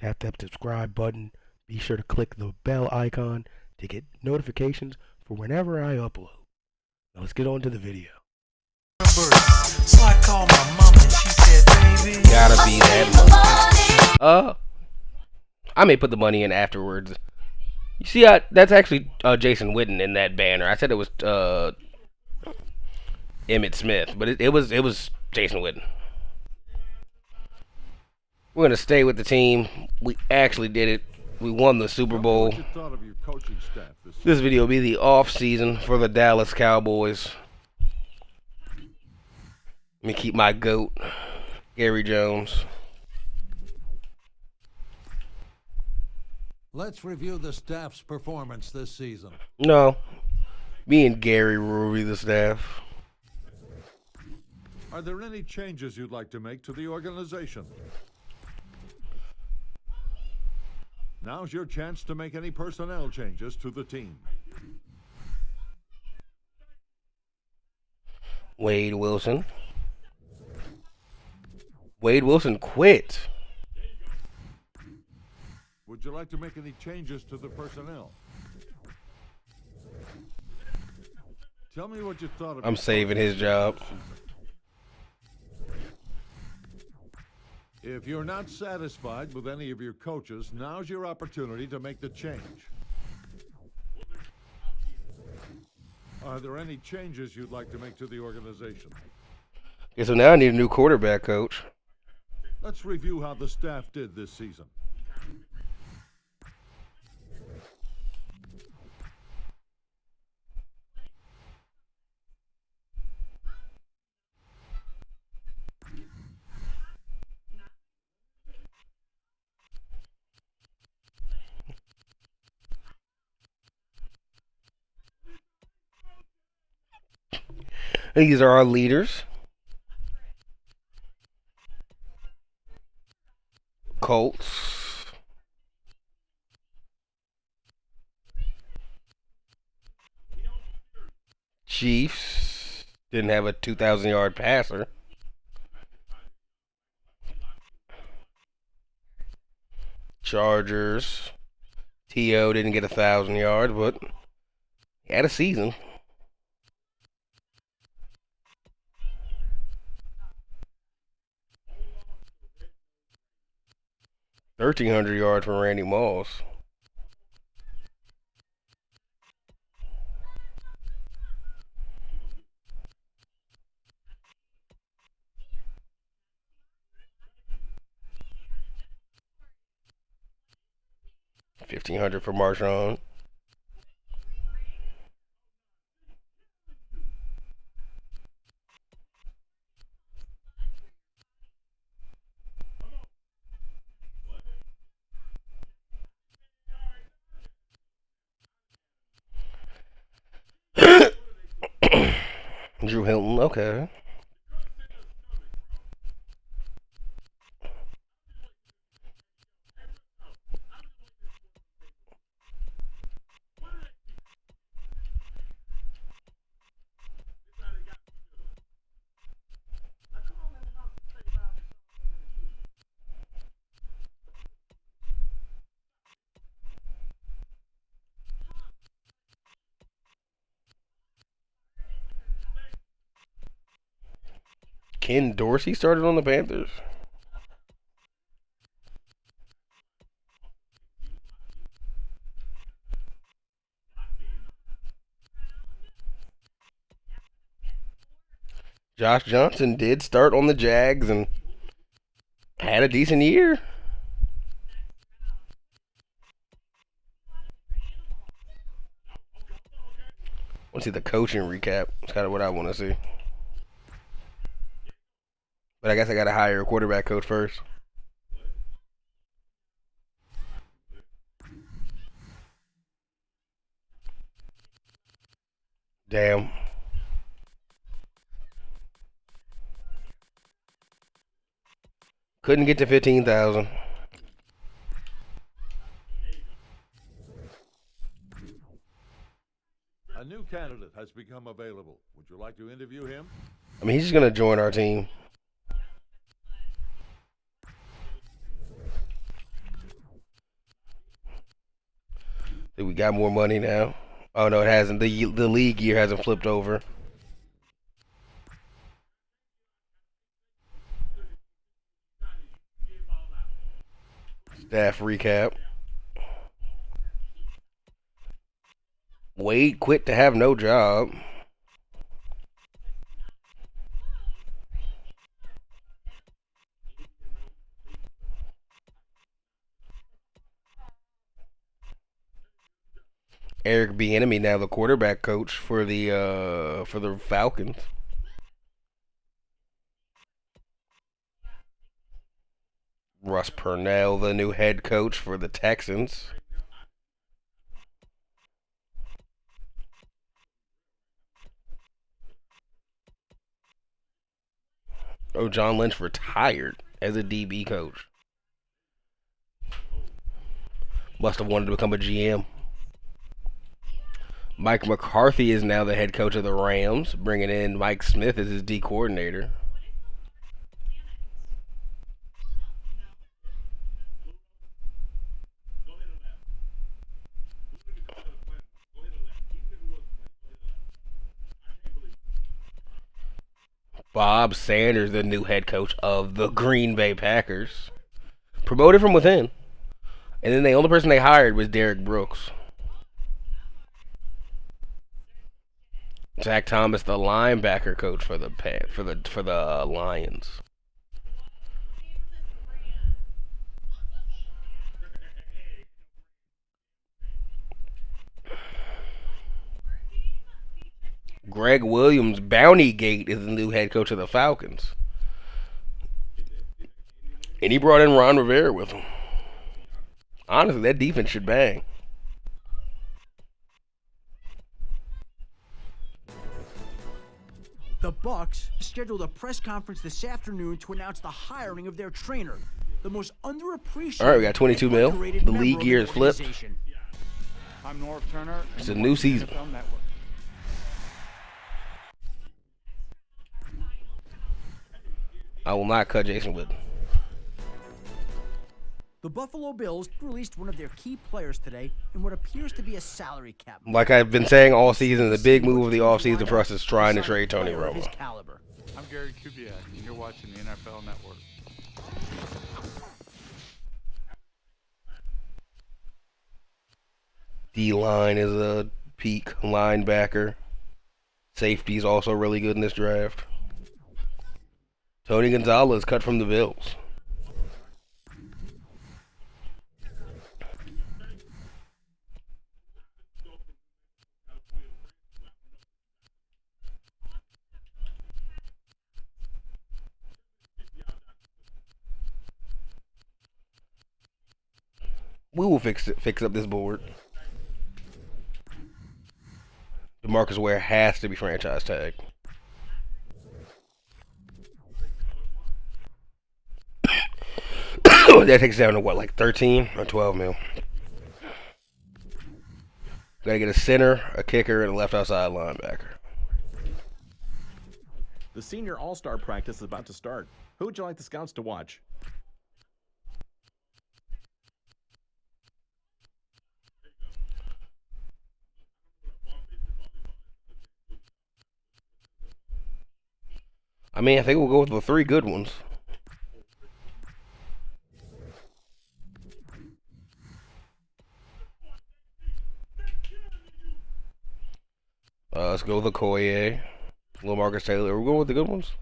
Tap that subscribe button. Be sure to click the bell icon to get notifications for whenever I upload. Now let's get on to the video. So I called my mama and she said, baby, gotta be that much. I may put the money in afterwards. You see, that's actually Jason Witten in that banner. I said it was Emmitt Smith, but it was Jason Witten. We're gonna stay with the team. We actually did it. We won the Super Bowl. This video will be the off season for the Dallas Cowboys. Let me keep my GOAT, Gary Jones. Let's review the staff's performance this season. No, me and Gary will review the staff. Are there any changes you'd like to make to the organization? Now's your chance to make any personnel changes to the team. Wade Wilson. Wade Wilson quit. Would you like to make any changes to the personnel? Tell me what you thought of. I'm saving his job. If you're not satisfied with any of your coaches, now's your opportunity to make the change. Are there any changes you'd like to make to the organization? Okay, so now I need a new quarterback coach. Let's review how the staff did this season. These are our leaders. Colts. Chiefs. Didn't have a 2,000-yard passer. Chargers. T.O. didn't get 1,000 yards, but he had a season. $1,300 for Randy Moss. $1,500 for Marshawn. Drew Hilton, okay. Ken Dorsey started on the Panthers. Josh Johnson did start on the Jags and had a decent year. I want to see the coaching recap. That's kind of what I want to see. But I guess I got to hire a quarterback coach first. Damn. Couldn't get to 15,000. A new candidate has become available. Would you like to interview him? I mean, he's just going to join our team. think we got more money now. Oh no, it hasn't. The league year hasn't flipped over. Staff recap. Wade quit to have no job. Eric Bieniemy now the quarterback coach for the Falcons. Russ Purnell, the new head coach for the Texans. Oh, John Lynch retired as a DB coach. Must have wanted to become a GM. Mike McCarthy is now the head coach of the Rams, bringing in Mike Smith as his D coordinator. Bob Sanders, the new head coach of the Green Bay Packers. Promoted from within. And then the only person they hired was Derek Brooks. Zach Thomas, the linebacker coach for the Lions. Greg Williams, Bounty Gate, is the new head coach of the Falcons. And he brought in Ron Rivera with him. Honestly, that defense should bang. The Bucs scheduled a press conference this afternoon to announce the hiring of their trainer, the most underappreciated. All right, we got 22 mil. The league year is flipped. I'm Norv Turner. It's a new season. I will not cut Jason Witten. The Buffalo Bills released one of their key players today in what appears to be a salary cap. Like I've been saying all season, the big move of the offseason for us is trying to trade Tony Romo. I'm Gary Kubiak, and you're watching the NFL Network. D-line is a peak linebacker. Safety's also really good in this draft. Tony Gonzalez cut from the Bills. We will fix up this board. DeMarcus Ware has to be franchise tagged. That takes down to what, like 13 or 12 mil? Gotta get a center, a kicker, and a left outside linebacker. The senior all-star practice is about to start. Who would you like the scouts to watch? I mean, I think we'll go with the three good ones. Let's go with Okoye, LaMarcus Taylor. We're going with the good ones.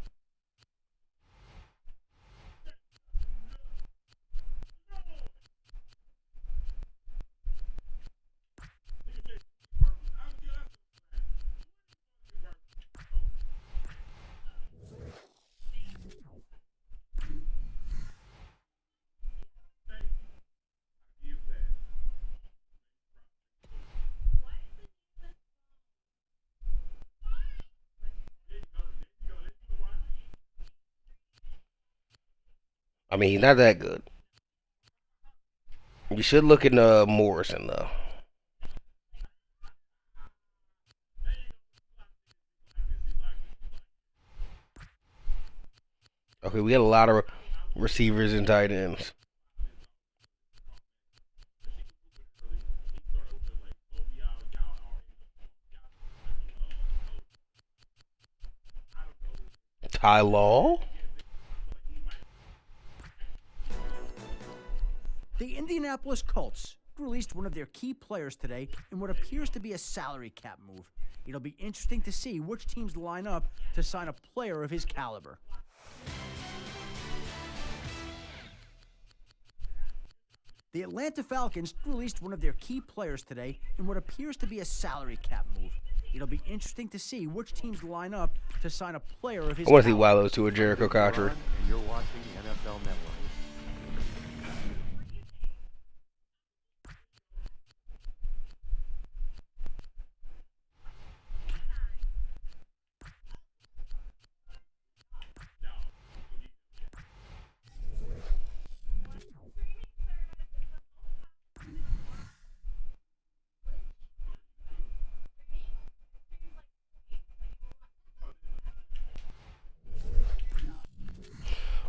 I mean, he's not that good. You should look into Morrison, though. Okay, we got a lot of receivers and tight ends. Ty Law? The Indianapolis Colts released one of their key players today in what appears to be a salary cap move. It'll be interesting to see which teams line up to sign a player of his caliber. The Atlanta Falcons released one of their key players today in what appears to be a salary cap move. It'll be interesting to see which teams line up to sign a player of his I want to see caliber. why those two are Jericho Cotchery. And you're watching NFL Network.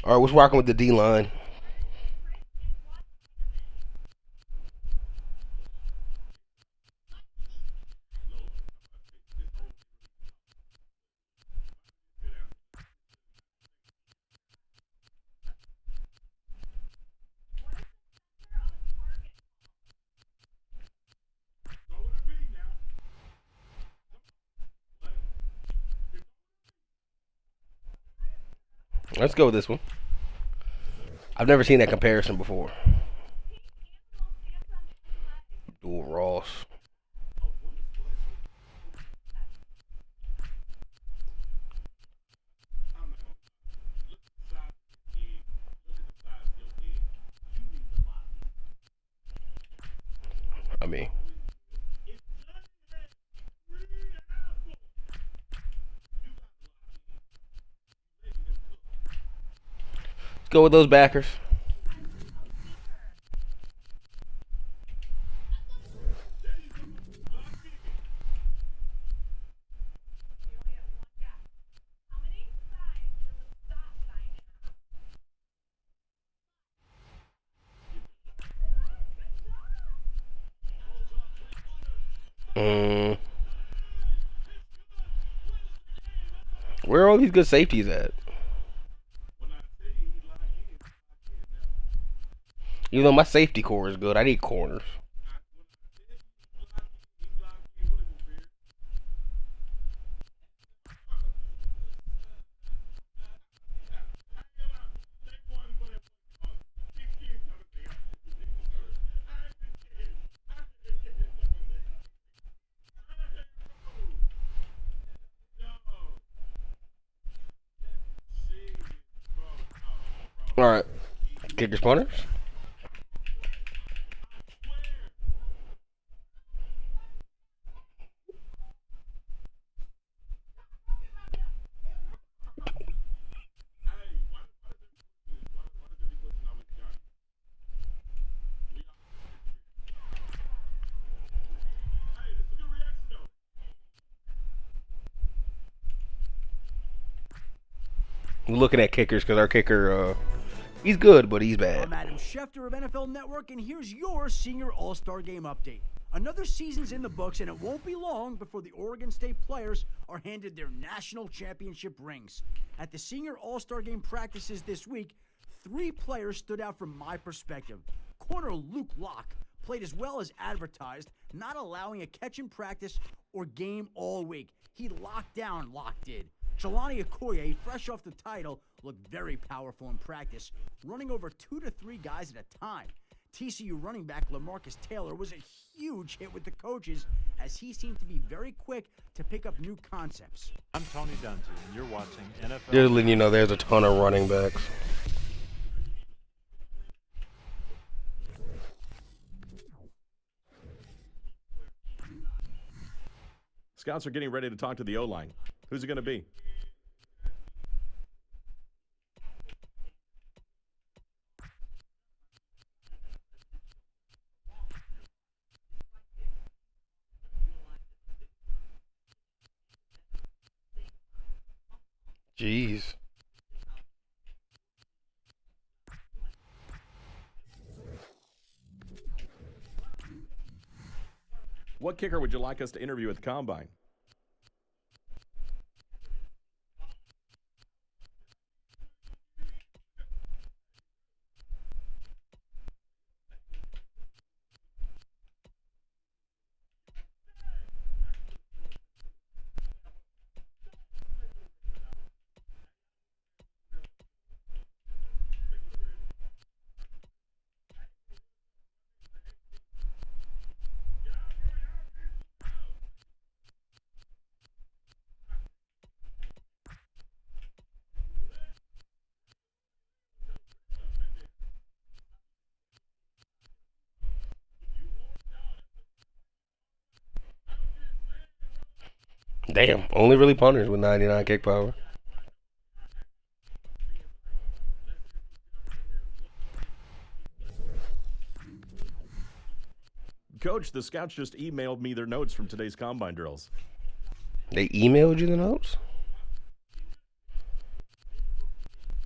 All right, what's rocking with the D-line? Let's go with this one. I've never seen that comparison before. Dual Ross. I mean, let's go with those backers. Where are all these good safeties at? Even though my safety core is good, I need corners. All right, kickers, punters. We're looking at kickers because our kicker, he's good, but he's bad. I'm Adam Schefter of NFL Network, and here's your Senior All-Star Game update. Another season's in the books, and it won't be long before the Oregon State players are handed their national championship rings. At the Senior All-Star Game practices this week, 3 players stood out from my perspective. Corner Luke Locke played as well as advertised, not allowing a catch in practice or game all week. He locked down, Locke did. Jelani Okoye, fresh off the title, looked very powerful in practice, running over 2 to 3 guys at a time. TCU running back LaMarcus Taylor was a huge hit with the coaches, as he seemed to be very quick to pick up new concepts. I'm Tony Dungy, and you're watching NFL. Just letting you know, there's a ton of running backs. Scouts are getting ready to talk to the O-line. Who's it going to be? Jeez. What kicker would you like us to interview at the Combine? Damn, only really punters with 99 kick power. Coach, the scouts just emailed me their notes from today's combine drills. They emailed you the notes?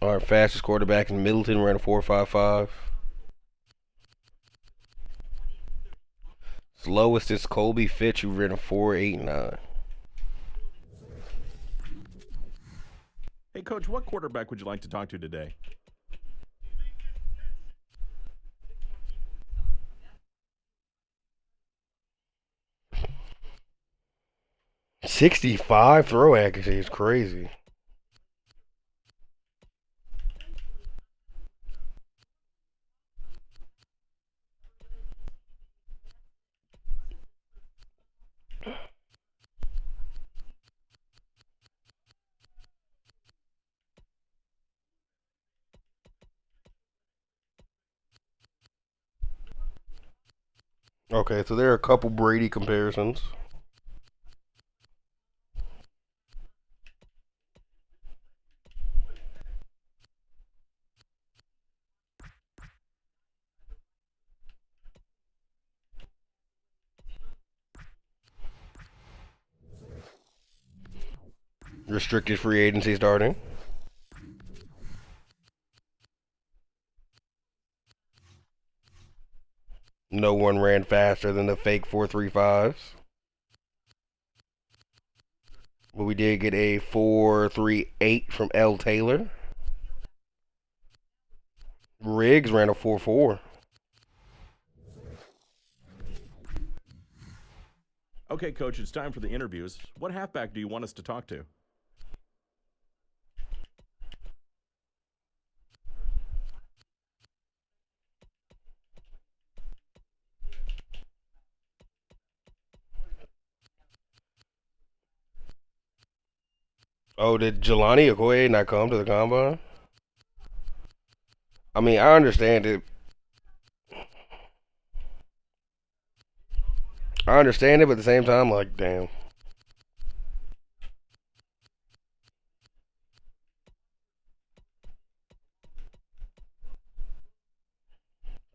Our fastest quarterback in Middleton ran a 4.55. Slowest is Colby Fitch, who ran a 4.89. Hey, Coach, what quarterback would you like to talk to today? .65 throw accuracy is crazy. Okay, so there are a couple Brady comparisons. Restricted free agency starting. No one ran faster than the fake 4.35s. But we did get a 4.38 from L. Taylor. Riggs ran a 4.4. Okay, Coach, it's time for the interviews. What halfback do you want us to talk to? Oh, did Jelani Okoye not come to the combine? I mean, I understand it. But at the same time, like, damn.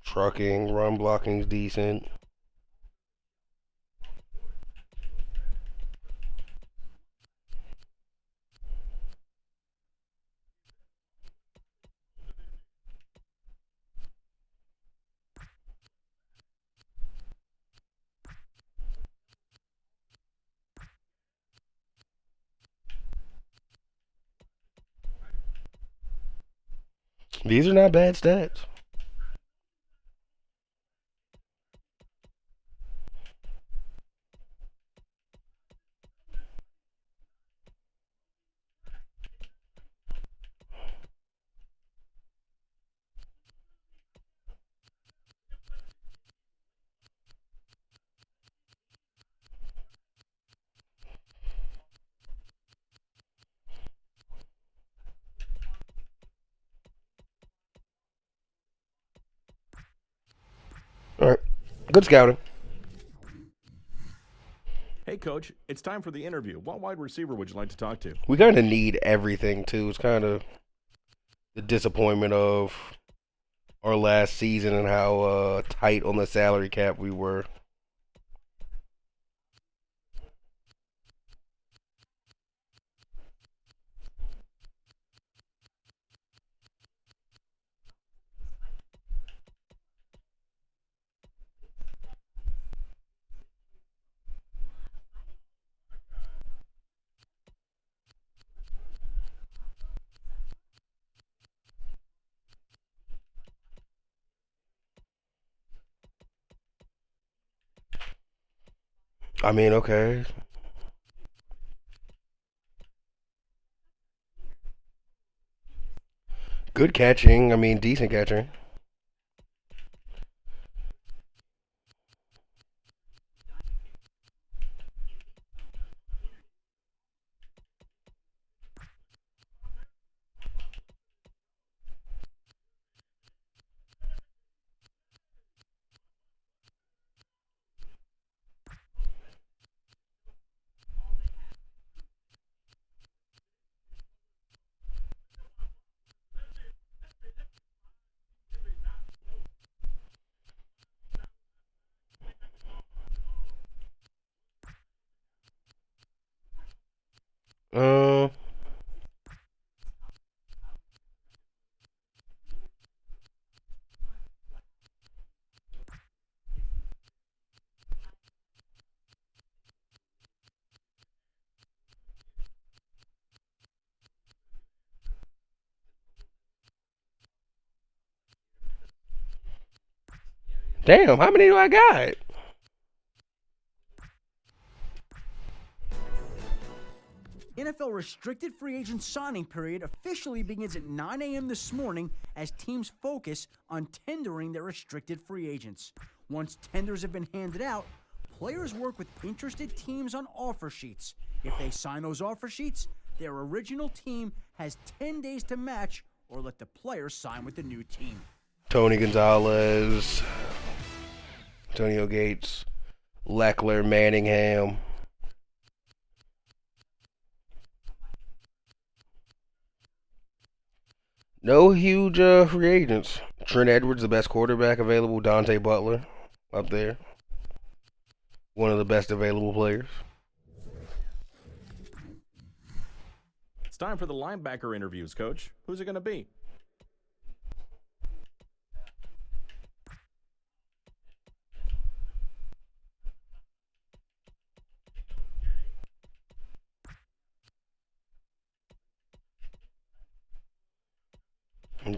Trucking, run blocking's decent. These are not bad stats. All right. Good scouting. Hey, Coach, it's time for the interview. What wide receiver would you like to talk to? We kind of need everything, too. It's kind of the disappointment of our last season and how tight on the salary cap we were. I mean, okay. Good catching. I mean, decent catching. Damn, how many do I got? NFL restricted free agent signing period officially begins at 9 a.m. this morning as teams focus on tendering their restricted free agents. Once tenders have been handed out, players work with interested teams on offer sheets. If they sign those offer sheets, their original team has 10 days to match or let the player sign with the new team. Tony Gonzalez, Antonio Gates, Leckler, Manningham. No huge free agents. Trent Edwards, the best quarterback available. Dante Butler, up there. One of the best available players. It's time for the linebacker interviews, Coach. Who's it going to be?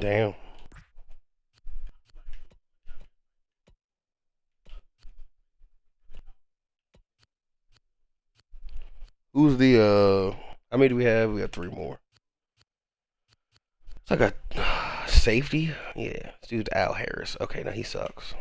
Damn. Who's the how many do we have? We got 3 more. It's like a safety. Yeah, this dude's Al Harris. Okay, now he sucks.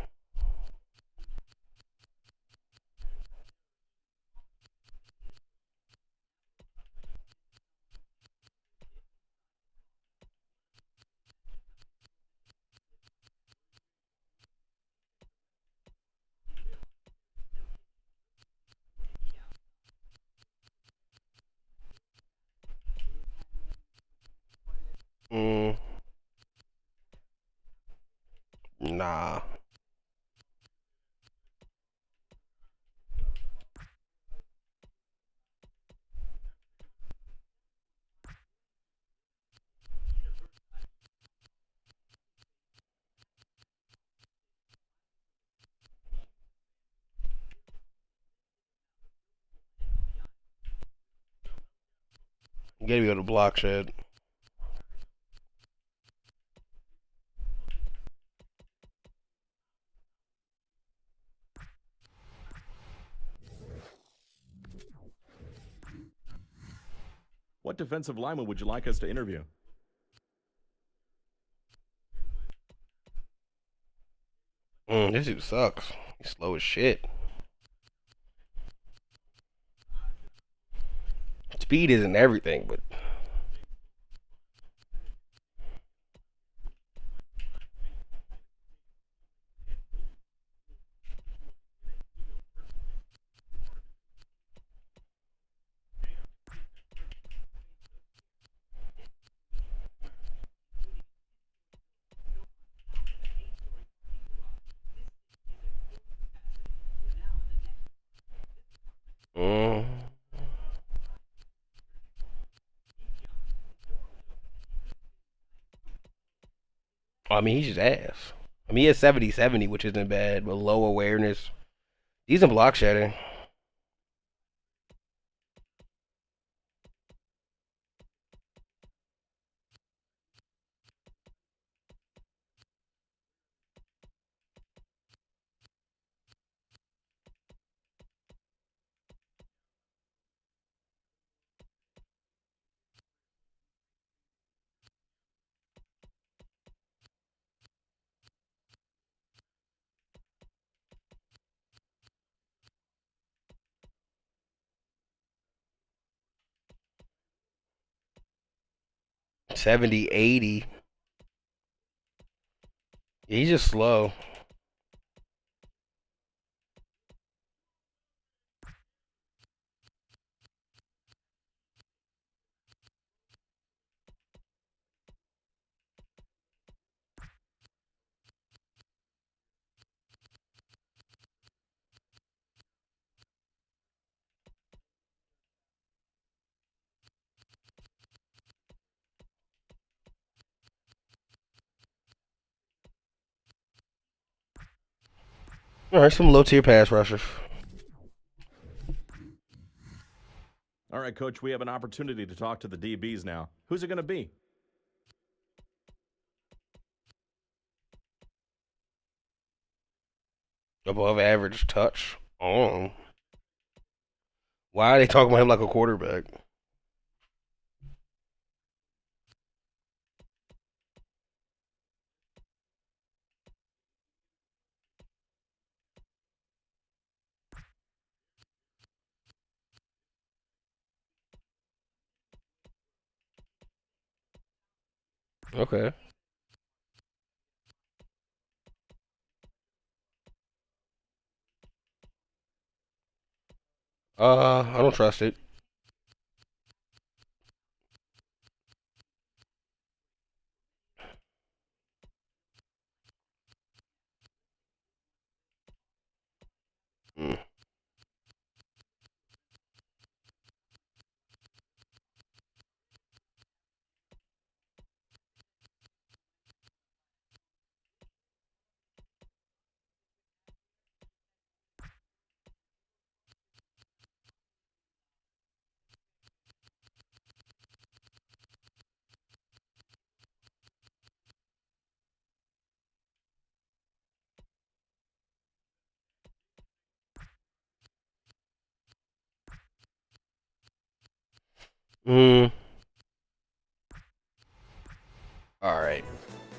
Nah. You gotta be able to block shed. What defensive lineman would you like us to interview? This dude sucks. He's slow as shit. Speed isn't everything, but I mean, he's just ass. I mean, he has 70-70, which isn't bad, but low awareness. He's in block shedding. Seventy, 80. He's just slow. All right, some low-tier pass rushers. All right, Coach, we have an opportunity to talk to the DBs now. Who's it going to be? Above average touch. Oh. Why are they talking about him like a quarterback? Okay. I don't trust it. Mm. Mm. All right.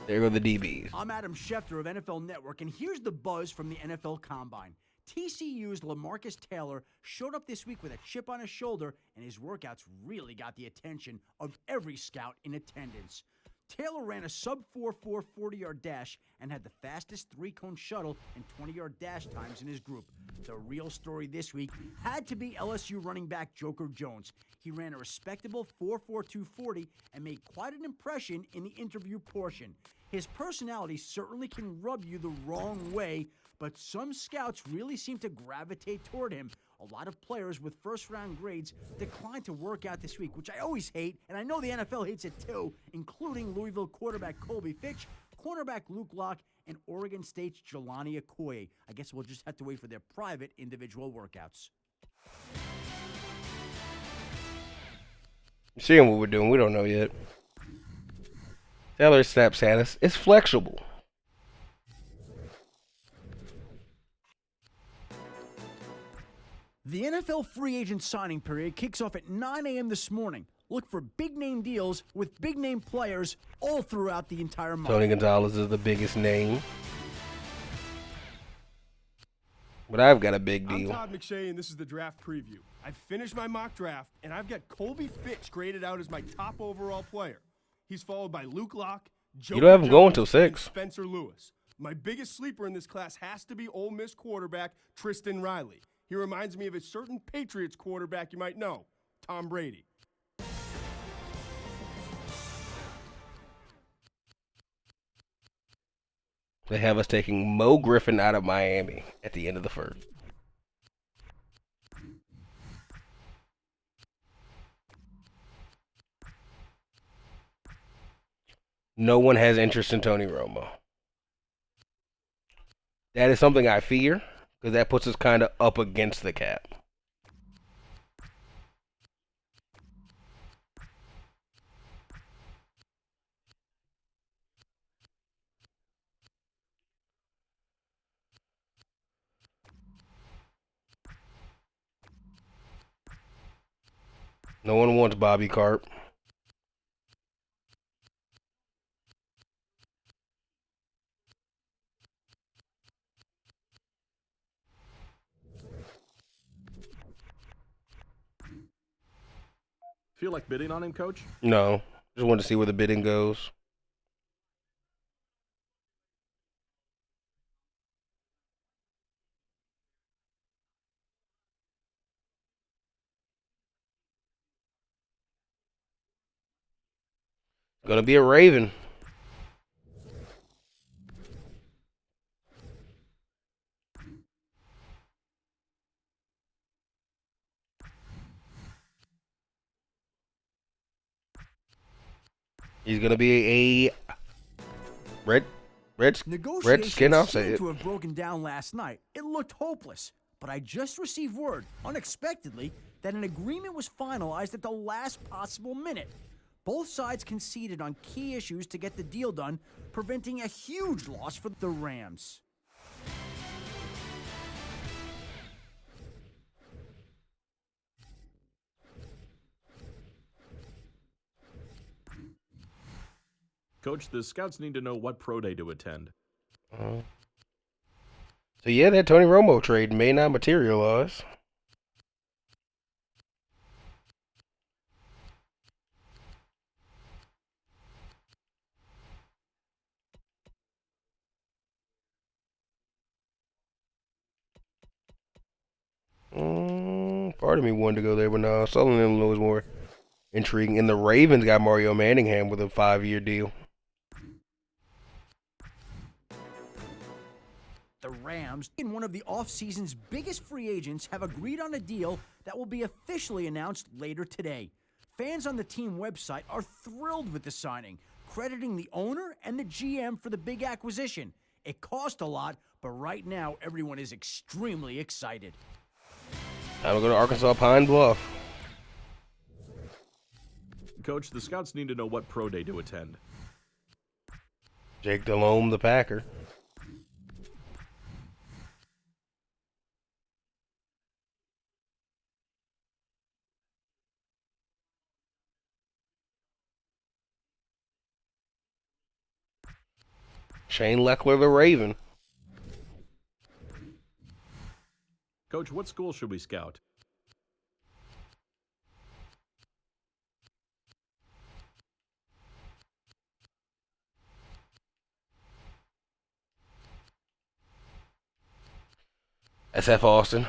There go the DBs. I'm Adam Schefter of NFL Network, and here's the buzz from the NFL Combine. TCU's LaMarcus Taylor showed up this week with a chip on his shoulder, and his workouts really got the attention of every scout in attendance. Taylor ran a sub-4.4 40-yard dash and had the fastest three-cone shuttle and 20-yard dash times in his group. The real story this week had to be LSU running back Joker Jones. He ran a respectable 4.42 40 and made quite an impression in the interview portion. His personality certainly can rub you the wrong way, but some scouts really seem to gravitate toward him. A lot of players with first-round grades declined to work out this week, which I always hate, and I know the NFL hates it too, including Louisville quarterback Colby Fitch, cornerback Luke Locke, and Oregon State's Jelani Okoye. I guess we'll just have to wait for their private individual workouts. Seeing what we're doing, we don't know yet. Taylor's snap status is flexible. The NFL free agent signing period kicks off at 9 a.m. this morning. Look for big-name deals with big-name players all throughout the entire month. Tony Gonzalez is the biggest name. But I've got a big deal. I'm Todd McShay, and this is the draft preview. I've finished my mock draft, and I've got Colby Fitch graded out as my top overall player. He's followed by Luke Locke, Joker You don't have him going Jones, till 6. and Spencer Lewis. My biggest sleeper in this class has to be Ole Miss quarterback Tristan Riley. He reminds me of a certain Patriots quarterback you might know, Tom Brady. They have us taking Mo Griffin out of Miami at the end of the first. No one has interest in Tony Romo. That is something I fear, because that puts us kind of up against the cap. No one wants Bobby Carp. Feel like bidding on him, Coach? No. Just wanted to see where the bidding goes. Gonna be a Raven. He's gonna be a Redskin, I'll say seemed it. to have broken down last night. It looked hopeless, but I just received word, unexpectedly, that an agreement was finalized at the last possible minute. Both sides conceded on key issues to get the deal done, preventing a huge loss for the Rams. Coach, the scouts need to know what pro day to attend. So yeah, that Tony Romo trade may not materialize. Part of me wanted to go there, but no, Southern Illinois is more intriguing. And the Ravens got Mario Manningham with a 5-year deal. The Rams, in one of the offseason's biggest free agents, have agreed on a deal that will be officially announced later today. Fans on the team website are thrilled with the signing, crediting the owner and the GM for the big acquisition. It cost a lot, but right now everyone is extremely excited. Time to go to Arkansas Pine Bluff. Coach, the scouts need to know what pro day to attend. Jake Delhomme, the Packer. Shane Leckler, the Raven. Coach, what school should we scout? SF Austin.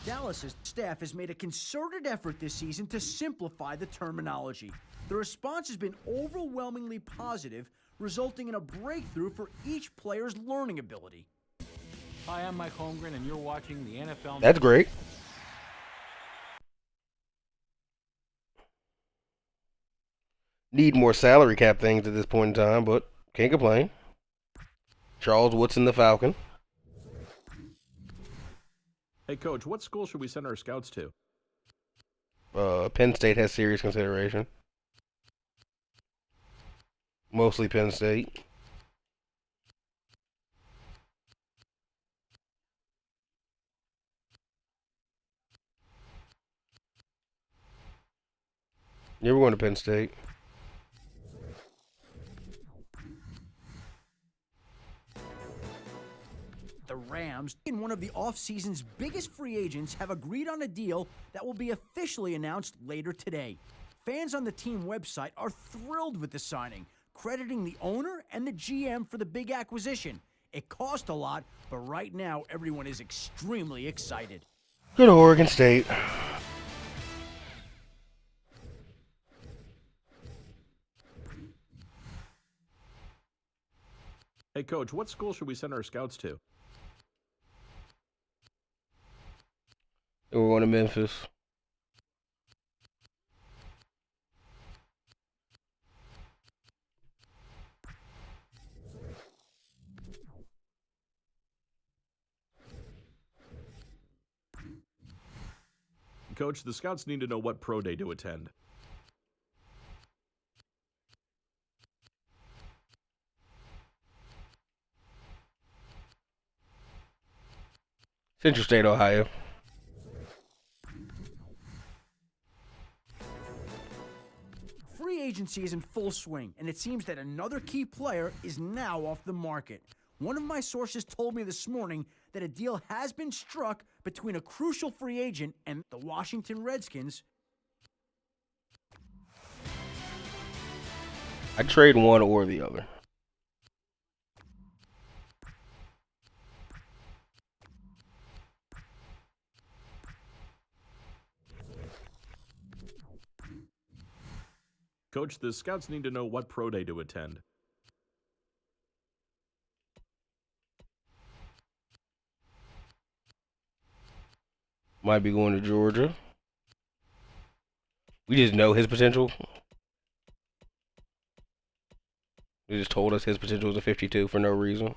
Dallas's staff has made a concerted effort this season to simplify the terminology. The response has been overwhelmingly positive, resulting in a breakthrough for each player's learning ability. Hi, I'm Mike Holmgren, and you're watching the NFL. That's great. Need more salary cap things at this point in time, but can't complain. Charles Woodson, the Falcon. Hey, Coach, what school should we send our scouts to? Penn State has serious consideration. Mostly Penn State. You ever going to Penn State? The Rams, in one of the offseason's biggest free agents, have agreed on a deal that will be officially announced later today. Fans on the team website are thrilled with the signing, crediting the owner and the GM for the big acquisition. It cost a lot, but right now everyone is extremely excited. Go to Oregon State. Hey, Coach, what school should we send our scouts to? We're going to Memphis. Coach, the scouts need to know what pro day to attend. Central State, Ohio. Free agency is in full swing, and it seems that another key player is now off the market. One of my sources told me this morning that a deal has been struck between a crucial free agent and the Washington Redskins. I'd trade one or the other. Coach, the scouts need to know what pro day to attend. Might be going to Georgia. We just know his potential. They just told us his potential was a 52 for no reason.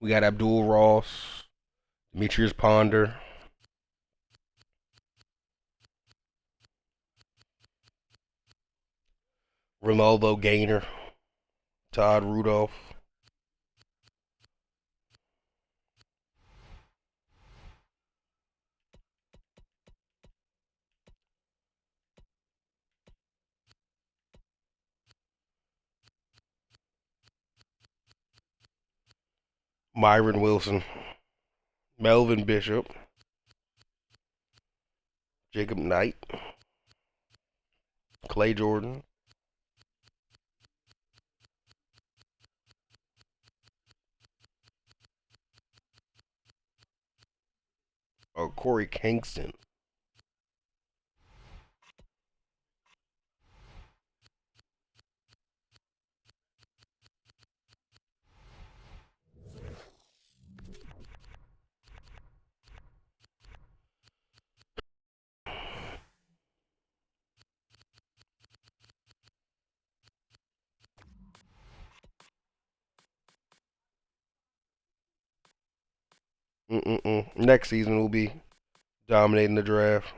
We got Abdul Ross, Demetrius Ponder. Ronaldo Gainer. Todd Rudolph. Myron Wilson. Melvin Bishop. Jacob Knight. Clay Jordan. Corey Kingston. Next season will be dominating the draft.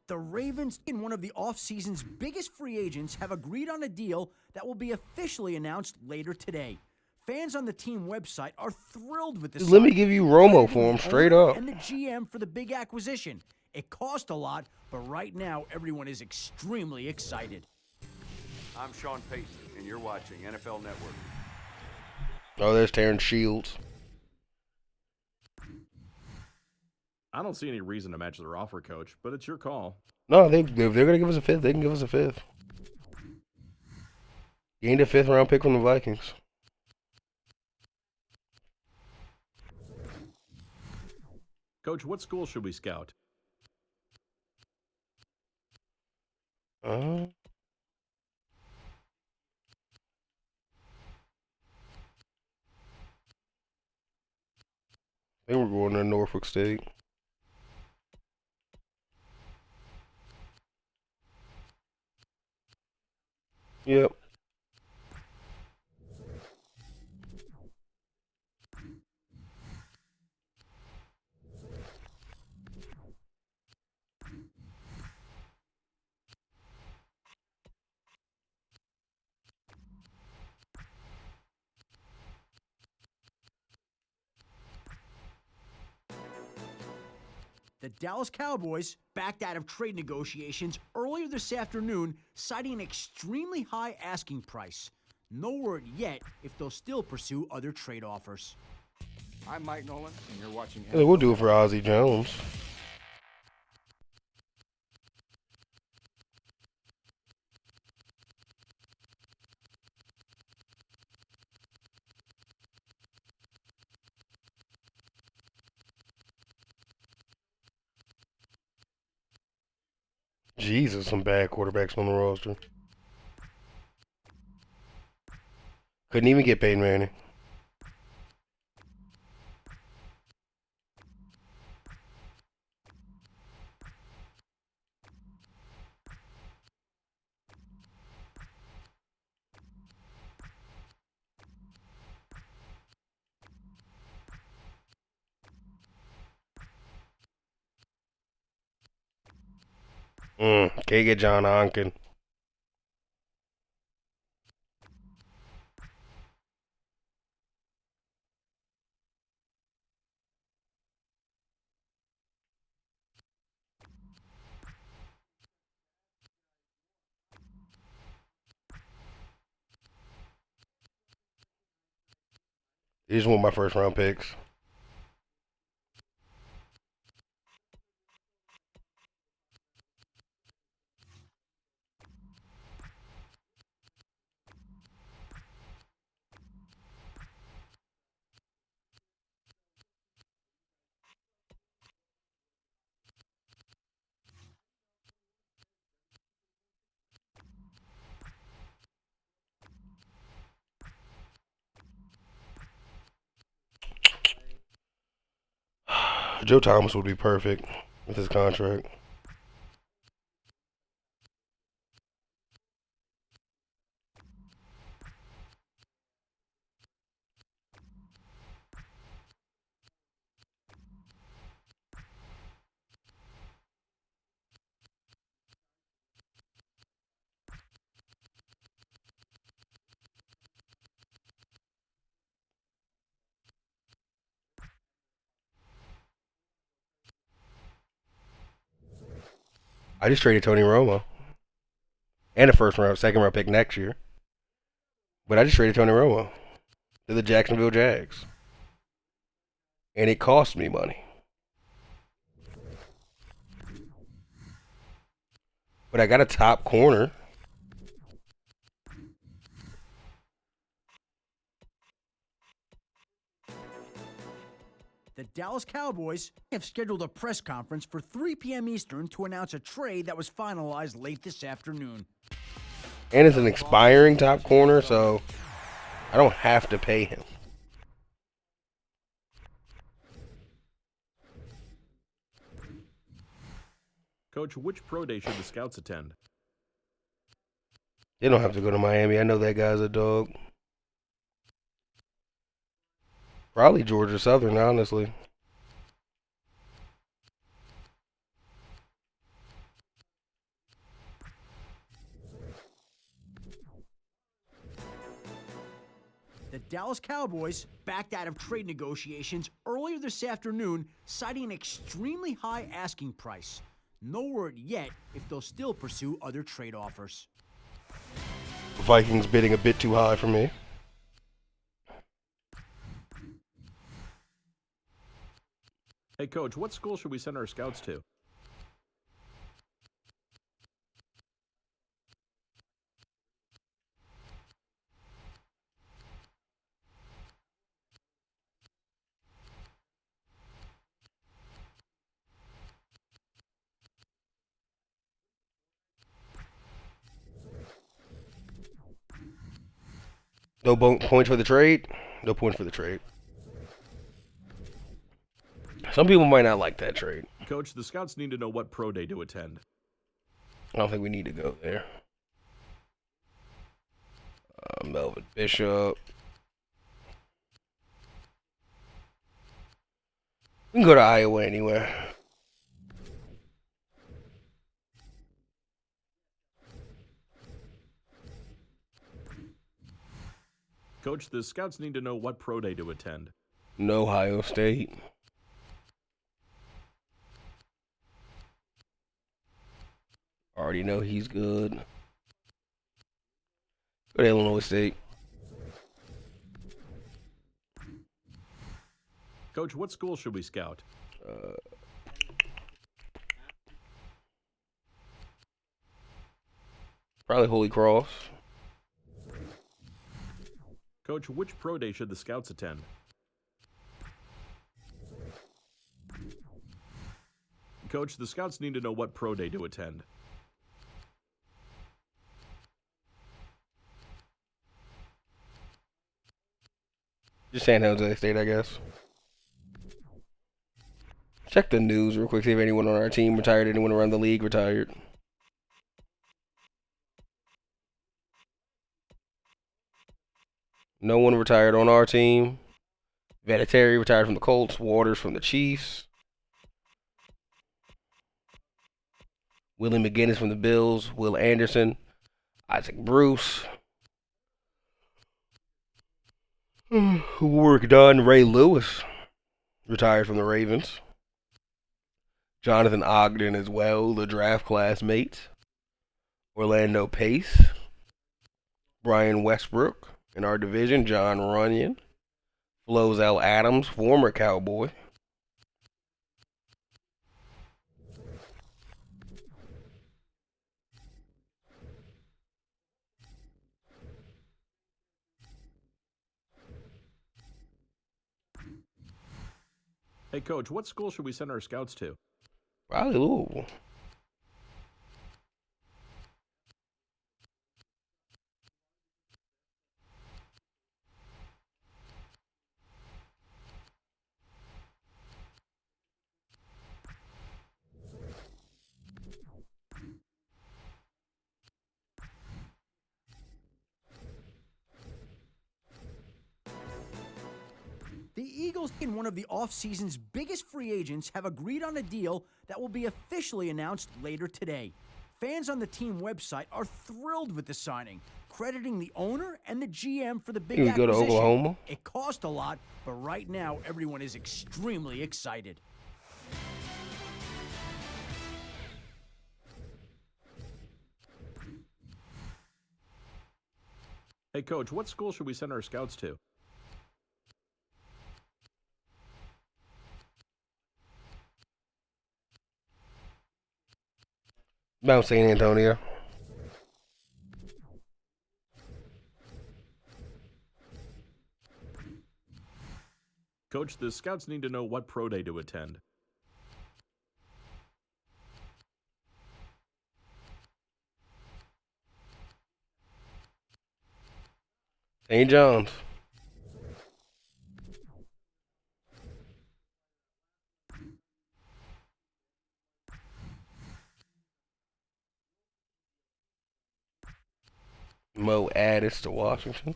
The Ravens, in one of the offseason's biggest free agents, have agreed on a deal that will be officially announced later today. Fans on the team website are thrilled with this. Let me give you Romo for him, straight up. And the GM for the big acquisition. It cost a lot, but right now everyone is extremely excited. I'm Sean Payton, and you're watching NFL Network. Oh, there's Terrence Shields. I don't see any reason to match their offer, Coach, but it's your call. No, if they're going to give us a fifth, they can give us a fifth. Gained a 5th round pick from the Vikings. Coach, what school should we scout? I think we're going to Norfolk State. Yep. The Dallas Cowboys backed out of trade negotiations earlier this afternoon, citing an extremely high asking price. No word yet if they'll still pursue other trade offers. I'm Mike Nolan, and you're watching. Yeah, we'll do it for Ozzie Jones. Jesus, some bad quarterbacks on the roster. Couldn't even get Peyton Manning. Can't get John Honkin. These one of my first round picks. Joe Thomas would be perfect with his contract. I just traded Tony Romo and a second round pick next year. But I just traded Tony Romo to the Jacksonville Jags. And it cost me money. But I got a top corner. The Dallas Cowboys have scheduled a press conference for 3 p.m. Eastern to announce a trade that was finalized late this afternoon. And it's an expiring top corner, so I don't have to pay him. Coach, which pro day should the scouts attend? They don't have to go to Miami. I know that guy's a dog. Probably Georgia Southern, honestly. The Dallas Cowboys backed out of trade negotiations earlier this afternoon, citing an extremely high asking price. No word yet if they'll still pursue other trade offers. Vikings bidding a bit too high for me. Hey, Coach, what school should we send our scouts to? No points for the trade. No points for the trade. Some people might not like that trade. Coach, the scouts need to know what pro day to attend. I don't think we need to go there. Melvin Bishop. We can go to Iowa anywhere. Coach, the scouts need to know what pro day to attend. No Ohio State. Already know he's good. Go to Illinois State. Coach, what school should we scout? Probably Holy Cross. Coach, which pro day should the scouts attend? Coach, the scouts need to know what pro day to attend. Just San Jose State, I guess. Check the news real quick, see if anyone on our team retired, anyone around the league retired. No one retired on our team. Vinatieri retired from the Colts. Waters from the Chiefs. Willie McGinnis from the Bills. Will Anderson. Isaac Bruce. Work done. Ray Lewis retired from the Ravens. Jonathan Ogden as well, the draft classmate. Orlando Pace. Brian Westbrook in our division. John Runyon. Flozell Adams, former Cowboy. Hey, Coach, what school should we send our scouts to? Probably Louisville. Eagles and one of the offseason's biggest free agents have agreed on a deal that will be officially announced later today. Fans on the team website are thrilled with the signing, crediting the owner and the GM for the big You acquisition. go to Oklahoma? It cost a lot, but right now everyone is extremely excited. Hey, Coach, what school should we send our scouts to? Mount St. Antonio. Coach, the scouts need to know what pro day to attend. St. John's. Mo Addis to Washington.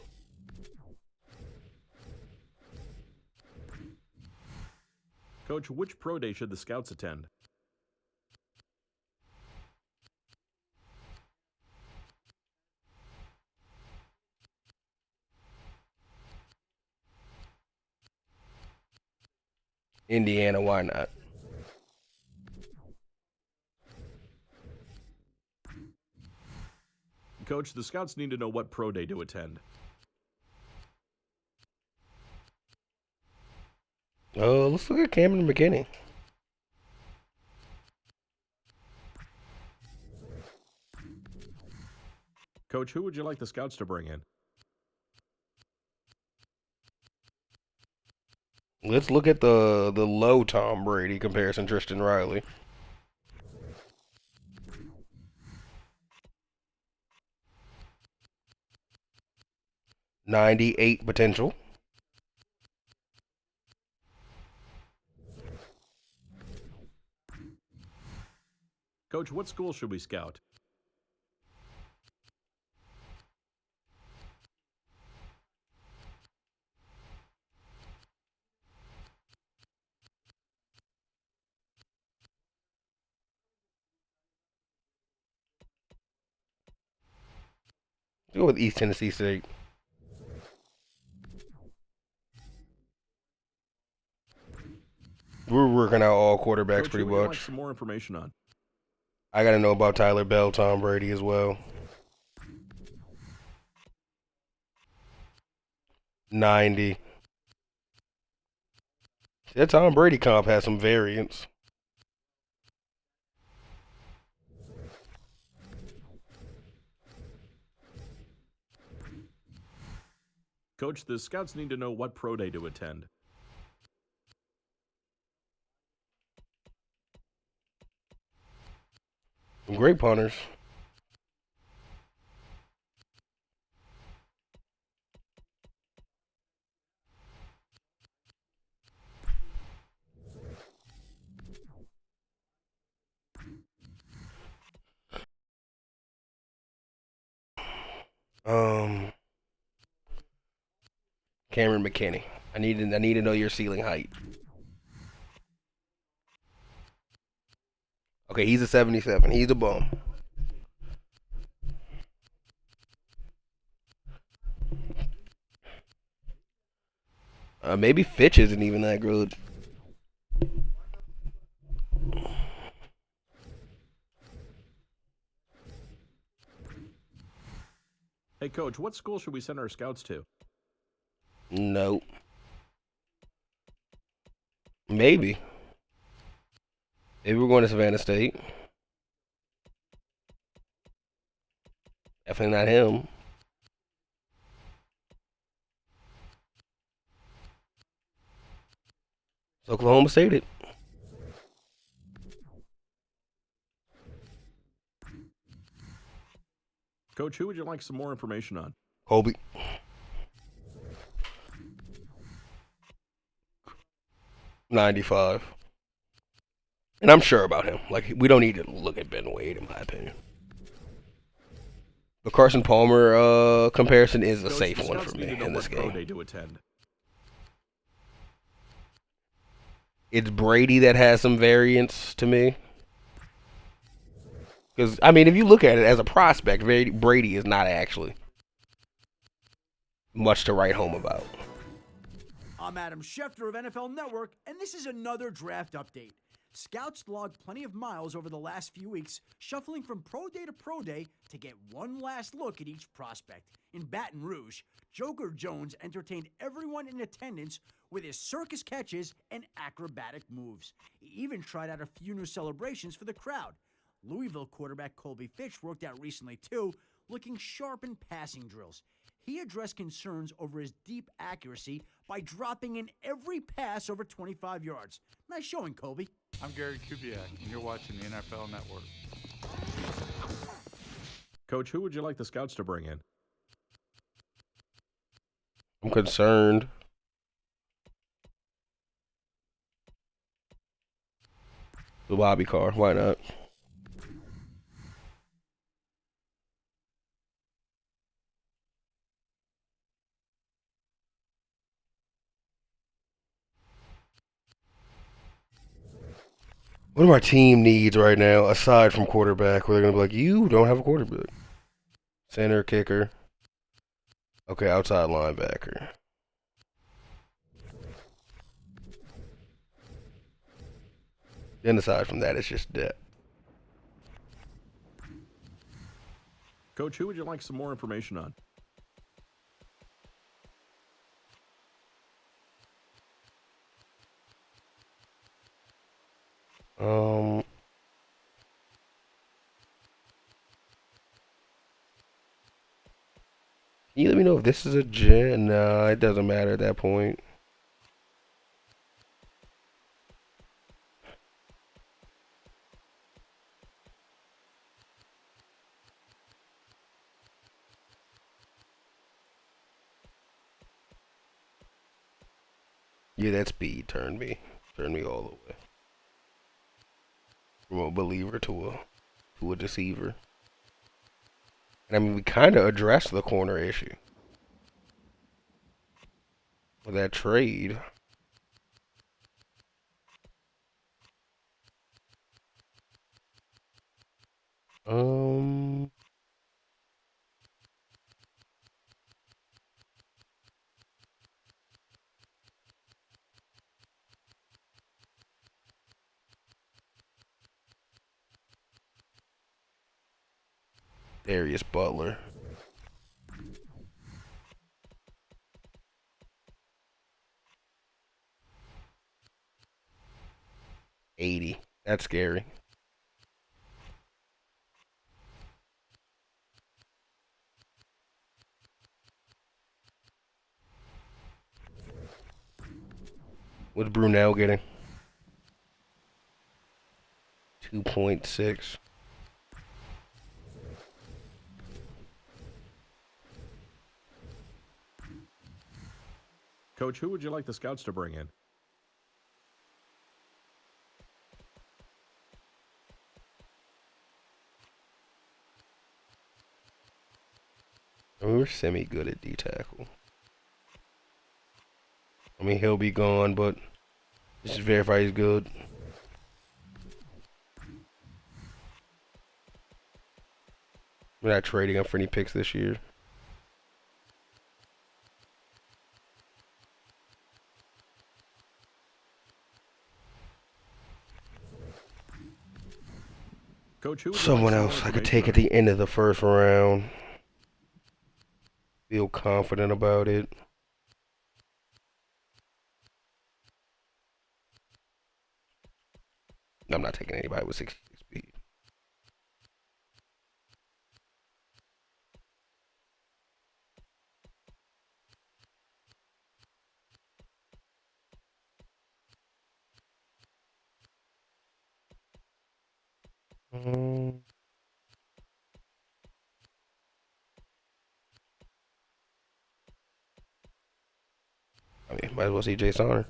Coach, which pro day should the scouts attend? Indiana, why not? Coach, the scouts need to know what pro day to attend. Let's look at Cameron McKinney. Coach, who would you like the scouts to bring in? Let's look at the low Tom Brady comparison, Tristan Riley. .98 potential. Coach, what school should we scout? Let's go with East Tennessee State. We're working out all quarterbacks Coach, pretty who would you much. like some more information on? I got to know about Tyler Bell, Tom Brady as well. 90. That Tom Brady comp has some variance. Coach, the scouts need to know what pro day to attend. Some great punters. Cameron McKinney. I need to know your ceiling height. Okay, he's a 77. He's a bum. Maybe Fitch isn't even that good. Hey, Coach, what school should we send our scouts to? Nope. Maybe. Maybe we're going to Savannah State. Definitely not him. It's Oklahoma State it. Coach, who would you like some more information on? Colby. .95. And I'm sure about him. Like, we don't need to look at Ben Wade, in my opinion. The Carson Palmer comparison is a Coach, safe the one scouts for need me to know in this what pro game. day to attend. it's Brady that has some variance to me. Because, I mean, if you look at it as a prospect, Brady is not actually much to write home about. I'm Adam Schefter of NFL Network, and this is another draft update. Scouts logged plenty of miles over the last few weeks, shuffling from pro day to pro day to get one last look at each prospect. In Baton Rouge, Joker Jones entertained everyone in attendance with his circus catches and acrobatic moves. He even tried out a few new celebrations for the crowd. Louisville quarterback Colby Fitch worked out recently too, looking sharp in passing drills. He addressed concerns over his deep accuracy by dropping in every pass over 25 yards. Nice showing, Colby. I'm Gary Kubiak, and you're watching the NFL Network. Coach, who would you like the scouts to bring in? I'm concerned. The Bobby Carr, why not? What do our team needs right now, aside from quarterback, where they're going to be like, you don't have a quarterback? Center, kicker. Okay, outside linebacker. Then aside from that, it's just depth. Coach, who would you like some more information on? Can you let me know if this is a gen? Nah, it doesn't matter at that point. Yeah, that speed turned me all the way from a believer to a deceiver. And I mean, we kind of addressed the corner issue with that trade. Darius Butler. $80. That's scary. What's Brunel getting? 2.6. Coach, who would you like the scouts to bring in? I mean, we're semi-good at D-tackle. I mean, he'll be gone, but just verify he's good. We're not trading up for any picks this year. Coach, who would you Someone like some else more I could information take at on? the end of the first round. Feel confident about it. I'm not taking anybody with 66 speed. I mean, might as well see Jay Sonner.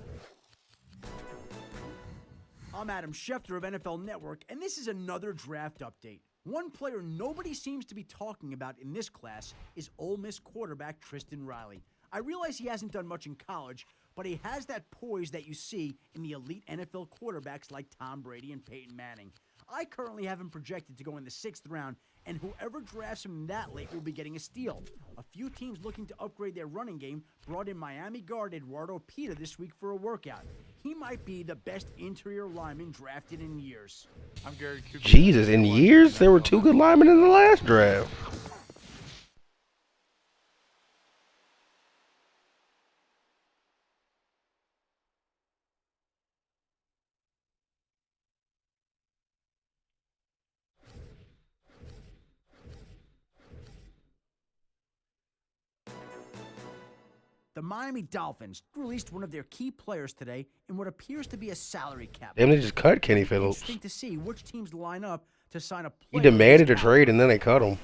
I'm Adam Schefter of NFL Network, and this is another draft update. One player nobody seems to be talking about in this class is Ole Miss quarterback Tristan Riley. I realize he hasn't done much in college, but he has that poise that you see in the elite NFL quarterbacks like Tom Brady and Peyton Manning. I currently have him projected to go in the 6th round, and whoever drafts him that late will be getting a steal. A few teams looking to upgrade their running game brought in Miami guard Eduardo Pita this week for a workout. He might be the best interior lineman drafted in years. I'm Gary Kubiak. Jesus, in years? There were 2 good linemen in the last draft. The Miami Dolphins released one of their key players today in what appears to be a salary cap. Damn, they just cut Kenny Phillips. Interesting to see which teams line up to sign a player. He demanded a trade, and then they cut him.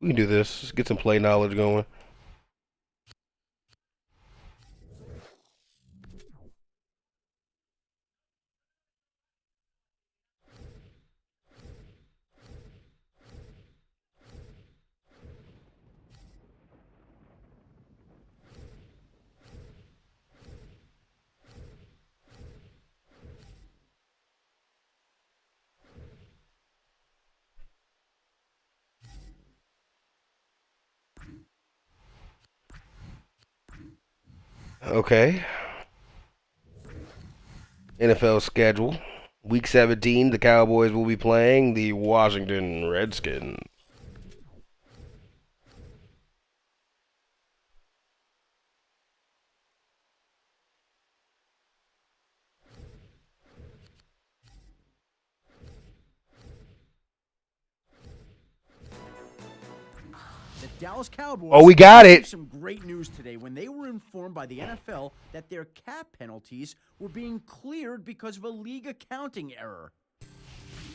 We can do this. Let's get some play knowledge going. Okay. NFL schedule. Week 17, the Cowboys will be playing the Washington Redskins. The Dallas Cowboys. Oh, we got it. Some great news today when they were informed by the NFL that their cap penalties were being cleared because of a league accounting error.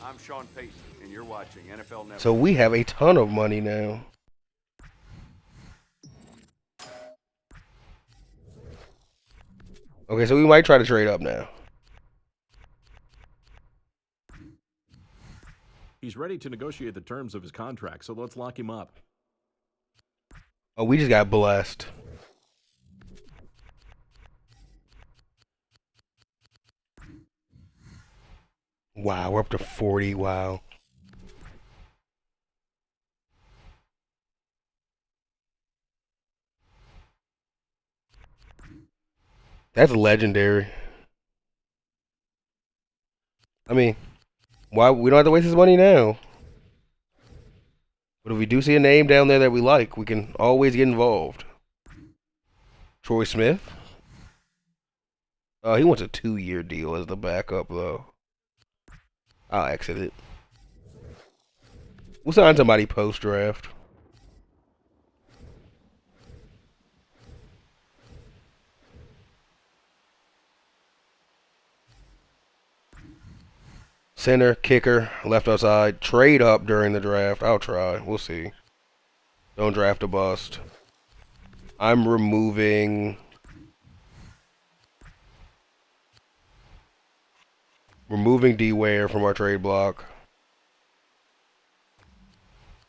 I'm Sean Payton, and you're watching NFL Network. So we have a ton of money now. Okay, so we might try to trade up now. He's ready to negotiate the terms of his contract, so let's lock him up. Oh, we just got blessed. Wow, we're up to 40. Wow. That's legendary. I mean, why we don't have to waste his money now. But if we do see a name down there that we like, we can always get involved. Troy Smith? He wants a 2-year deal as the backup, though. I'll exit it. We'll sign somebody post-draft. Center, kicker, left outside. Trade up during the draft. I'll try. We'll see. Don't draft a bust. I'm removing D-Ware from our trade block.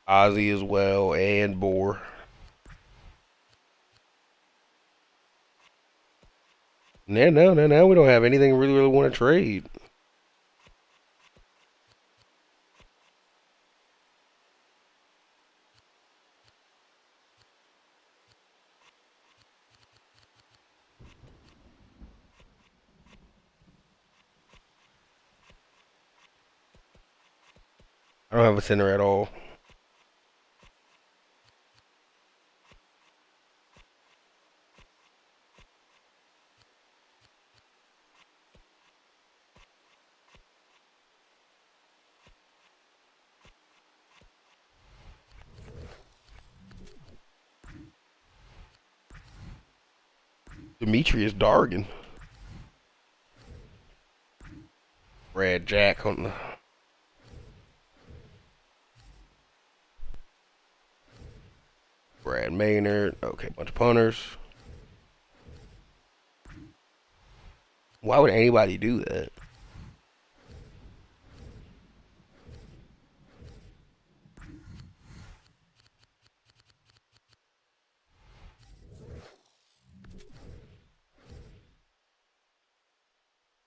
Ozzy as well, and Bohr. Now we don't have anything we really want to trade. I don't have a center at all. Demetrius Dargan. Brad Jack on the... Brad Maynard. Okay, bunch of punters. Why would anybody do that?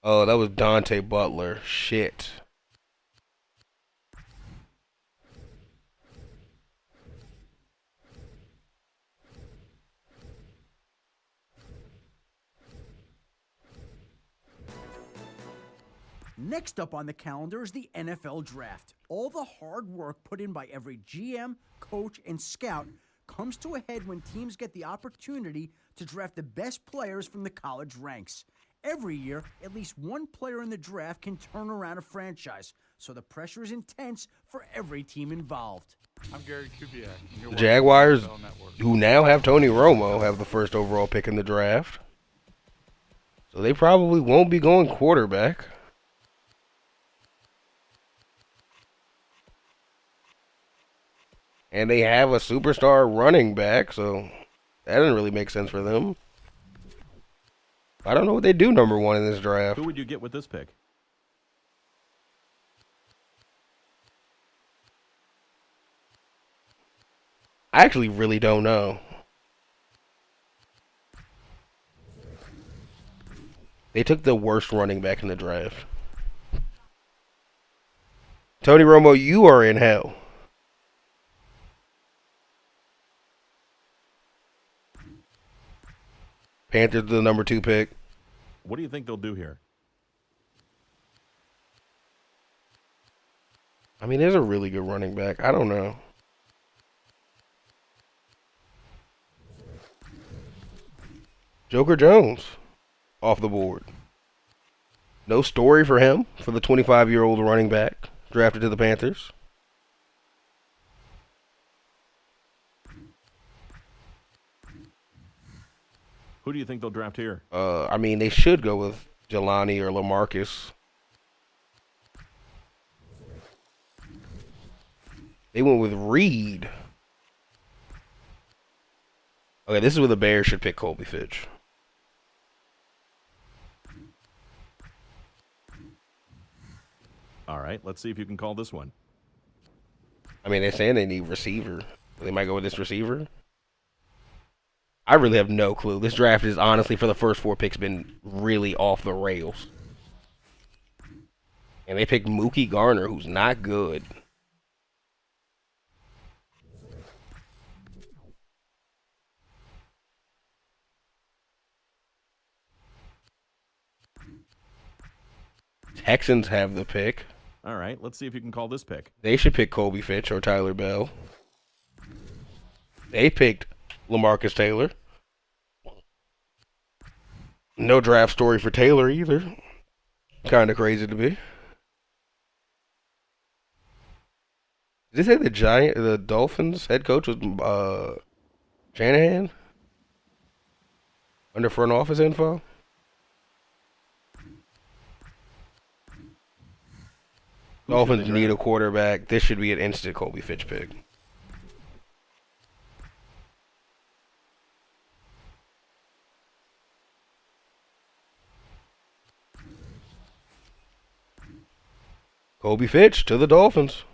Oh, that was Dante Butler. Shit. Next up on the calendar is the NFL Draft. All the hard work put in by every GM, coach, and scout comes to a head when teams get the opportunity to draft the best players from the college ranks. Every year, at least one player in the draft can turn around a franchise, so the pressure is intense for every team involved. I'm Gary Kubiak. And you're The watching Jaguars, NFL Network. who now have Tony Romo, have the first overall pick in the draft. So they probably won't be going quarterback. And they have a superstar running back, so that doesn't really make sense for them. I don't know what they do number one in this draft. Who would you get with this pick? I actually really don't know. They took the worst running back in the draft. Tony Romo, you are in hell. Panthers the number 2 pick. What do you think they'll do here? I mean, there's a really good running back. I don't know. Joker Jones off the board. No story for him, for the 25-year-old running back drafted to the Panthers. Who do you think they'll draft here? I mean, they should go with Jelani or LaMarcus. They went with Reed. Okay, this is where the Bears should pick Colby Fitch. All right, let's see if you can call this one. I mean, they're saying they need receiver. They might go with this receiver. I really have no clue. This draft is honestly, for the first 4 picks, been really off the rails. And they picked Mookie Garner, who's not good. Texans have the pick. All right, let's see if you can call this pick. They should pick Colby Fitch or Tyler Bell. They picked LaMarcus Taylor. No draft story for Taylor either. Kind of crazy to me. Did they say the Dolphins head coach was Shanahan? Under front office info? Dolphins need a quarterback. This should be an instant Colby Fitch pick. Colby Fitch to the Dolphins.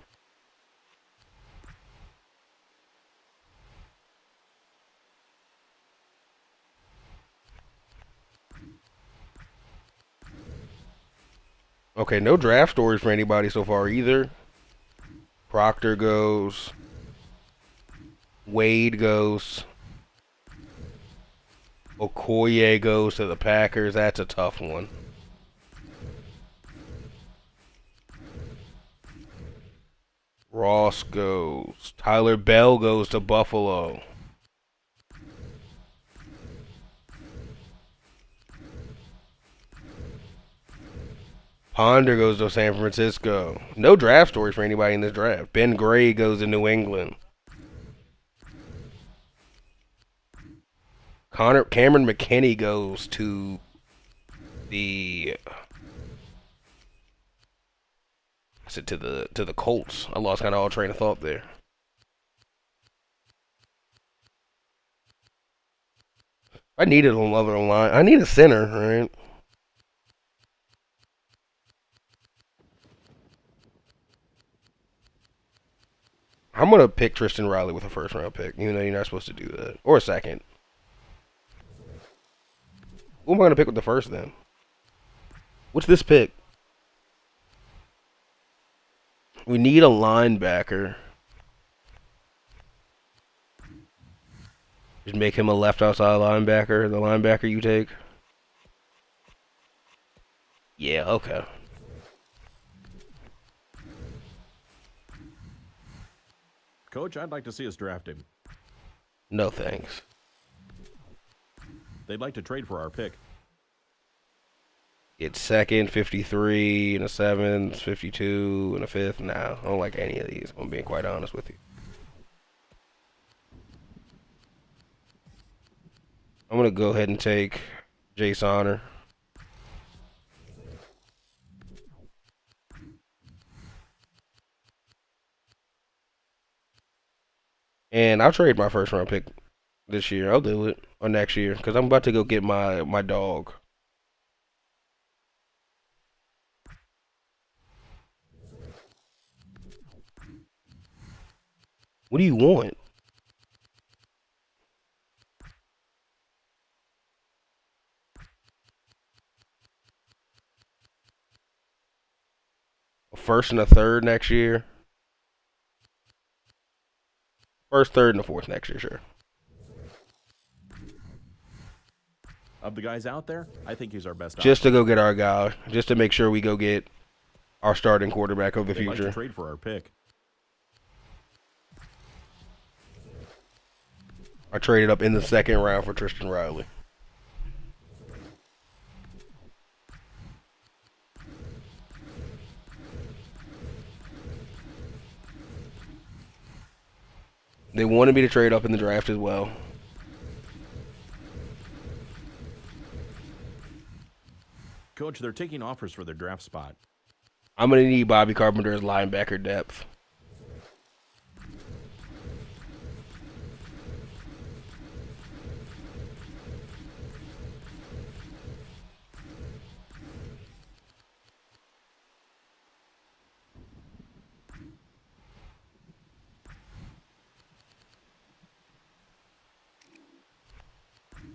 Okay, no draft stories for anybody so far either. Proctor goes. Wade goes. Okoye goes to the Packers. That's a tough one. Ross goes. Tyler Bell goes to Buffalo. Ponder goes to San Francisco. No draft story for anybody in this draft. Ben Gray goes to New England. Cameron McKinney goes to the to the Colts. I lost kind of all train of thought there. I needed another line. I need a center, right? I'm gonna pick Tristan Riley with a first round pick, even though you're not supposed to do that, or a second. Who am I gonna pick with the first then? What's this pick? We need a linebacker. Just make him a left outside linebacker. The linebacker you take. Yeah. Okay. Coach, I'd like to see us draft him. No thanks. They'd like to trade for our pick. It's second, 53, and a 7th, 52, and a 5th. Nah, I don't like any of these. I'm being quite honest with you. I'm going to go ahead and take Jace Honor. And I'll trade my first round pick this year. I'll do it. Or next year. Because I'm about to go get my dog. What do you want? A first and a third next year? First, third, and a fourth next year, sure. Of the guys out there, I think he's our best Just option. to go get our guy. Just to make sure we go get our starting quarterback of the They'd like future. to trade for our pick. I traded up in the second round for Tristan Riley. They wanted me to trade up in the draft as well. Coach, they're taking offers for their draft spot. I'm going to need Bobby Carpenter's linebacker depth.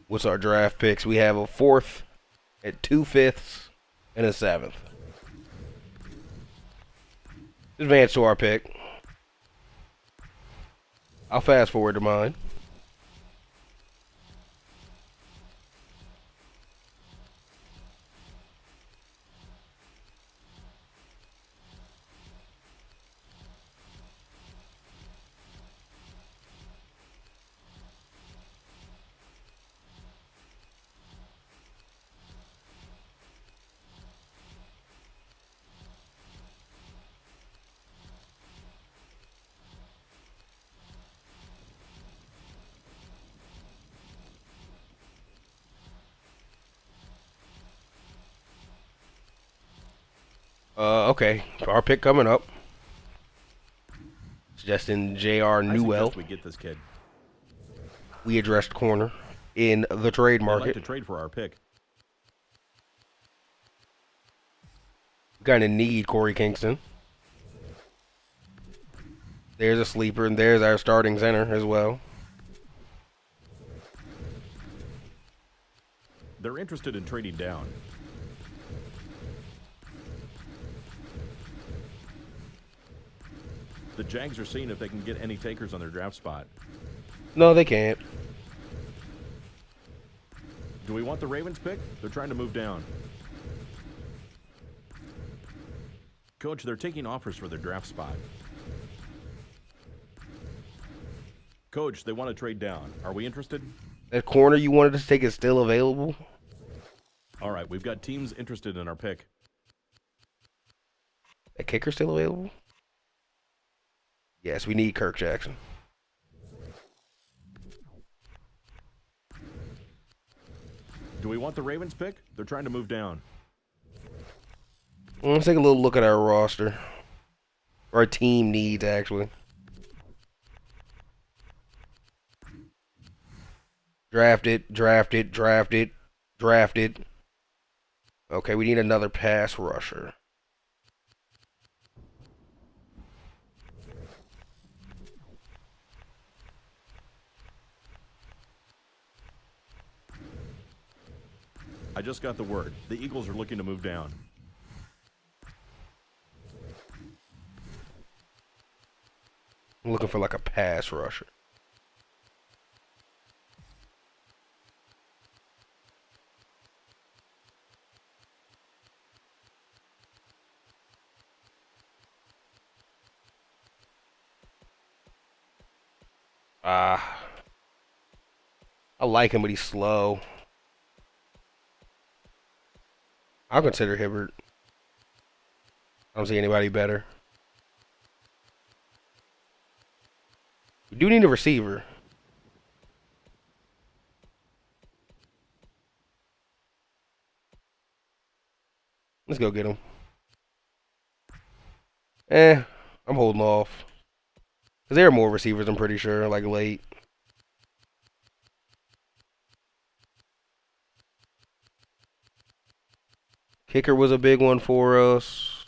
What's our draft picks? We have a 4th, at 2 5ths, and a 7th. Advance to our pick. I'll fast forward to mine. Okay. Our pick coming up. Suggesting J.R. I Newell. suggest we get this kid. We addressed corner in the trade They'd like market. to trade for our pick. We kind of need Corey Kingston. There's a sleeper, and there's our starting center as well. They're interested in trading down. The Jags are seeing if they can get any takers on their draft spot. No, they can't. Do we want the Ravens pick? They're trying to move down. Coach, they're taking offers for their draft spot. Coach, they want to trade down. Are we interested? That corner you wanted to take is still available? All right, we've got teams interested in our pick. That kicker still available? Yes, we need Kirk Jackson. Do we want the Ravens pick? They're trying to move down. Let's take a little look at our roster. Our team needs, actually. Drafted. Okay, we need another pass rusher. I just got the word. The Eagles are looking to move down. I'm looking for like a pass rusher. I like him, but he's slow. I'll consider Hibbert. I don't see anybody better. We do need a receiver. Let's go get him. I'm holding off. Because there are more receivers, I'm pretty sure, like late. Kicker was a big one for us.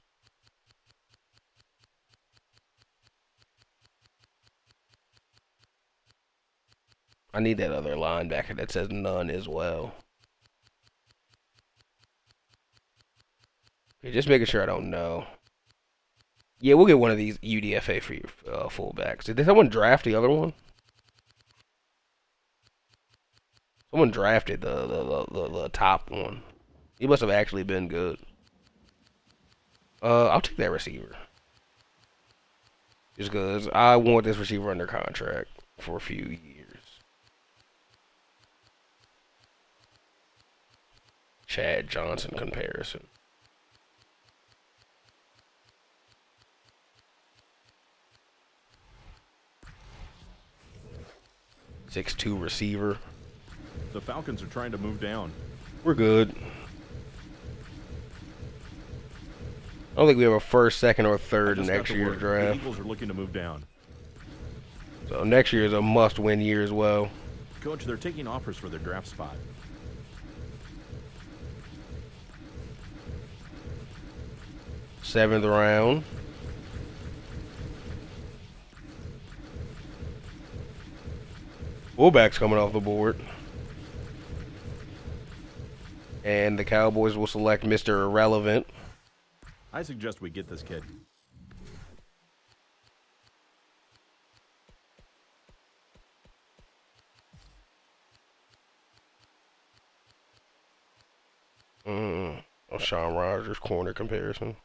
I need that other linebacker that says none as well. Okay, just making sure I don't know. Yeah, we'll get one of these UDFA for your fullbacks. Did someone draft the other one? Someone drafted the top one. He must have actually been good. I'll take that receiver. Just because I want this receiver under contract for a few years. Chad Johnson comparison. 6'2" receiver. The Falcons are trying to move down. We're good. I don't think we have a first, second, or third in next year's draft. The Eagles are looking to move down. So next year is a must-win year as well. Coach, they're taking offers for their draft spot. Seventh round. Fullback's coming off the board. And the Cowboys will select Mr. Irrelevant. I suggest we get this kid. Sean Rogers corner comparison.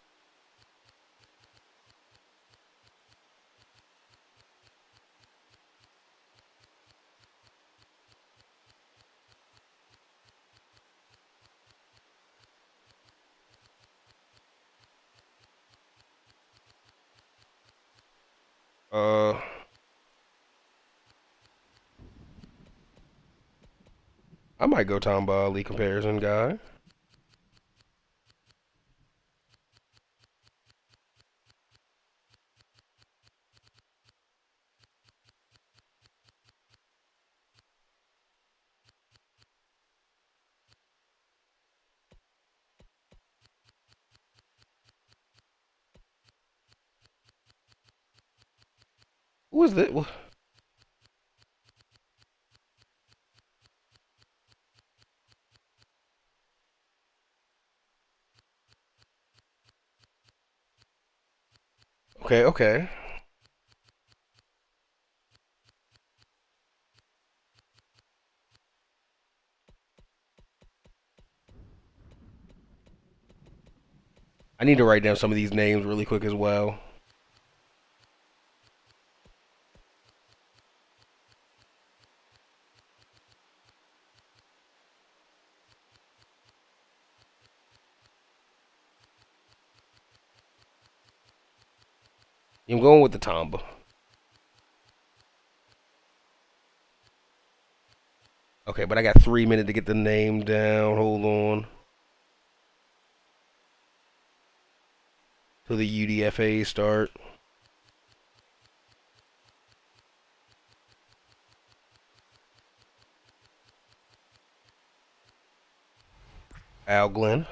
I might go Tom Bali comparison guy. Who is that? Okay, okay. I need to write down some of these names really quick as well. I'm going with the Tamba. Okay, but I got 3 minutes to get the name down. Hold on. Till the UDFA start. Al Glenn.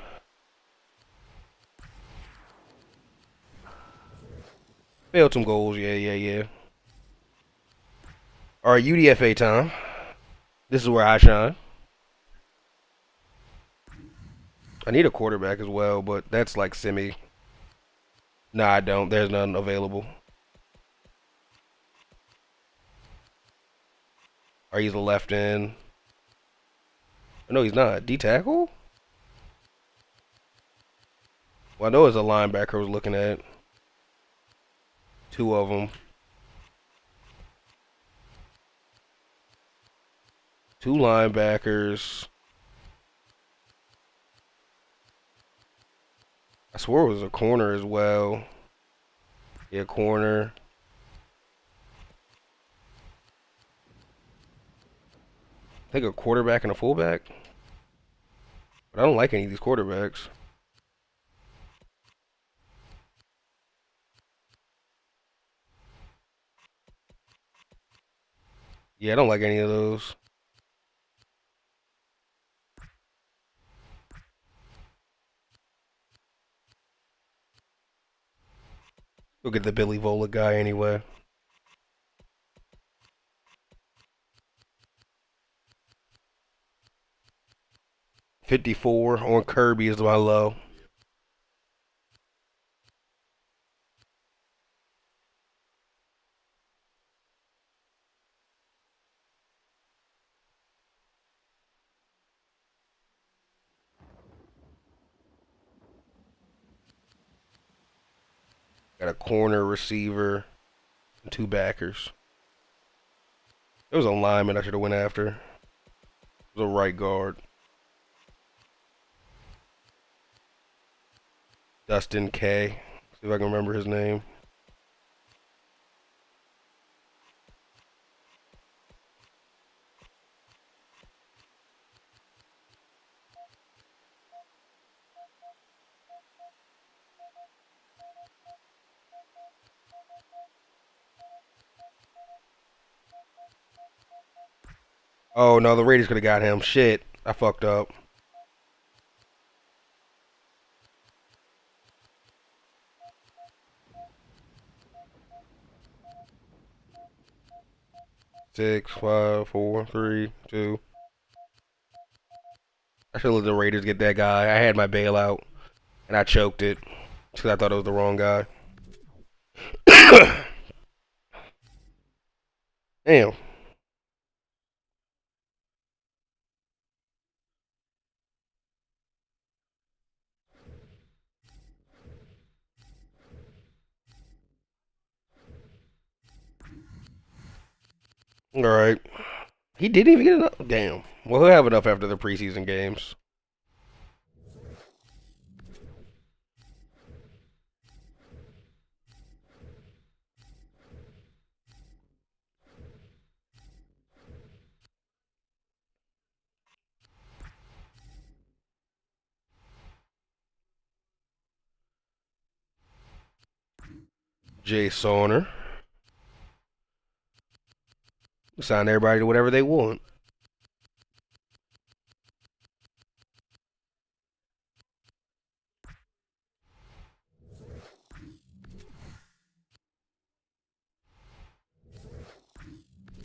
Failed some goals, yeah. Alright, UDFA time. This is where I shine. I need a quarterback as well, but that's like semi. Nah, I don't. There's none available. Or he's a left end. No, he's not. D tackle? Well, I know it's a linebacker I was looking at. Two of them. Two linebackers. I swore it was a corner as well. Yeah, corner. I think a quarterback and a fullback. But I don't like any of these quarterbacks. Yeah, I don't like any of those. We'll get the Billy Vola guy anyway. $54 on Kirby is my low. Got a corner, receiver, and two backers. There was a lineman I should have went after. It was a right guard. Dustin K. See if I can remember his name. Oh no, the Raiders could have got him. Shit, I fucked up. Six, 5, 4, 3, 2. I should let the Raiders get that guy. I had my bailout, and I choked it because I thought it was the wrong guy. Damn. All right. He didn't even get enough. Damn. Well, he'll have enough after the preseason games. Jay Sauner. Sign everybody to whatever they want.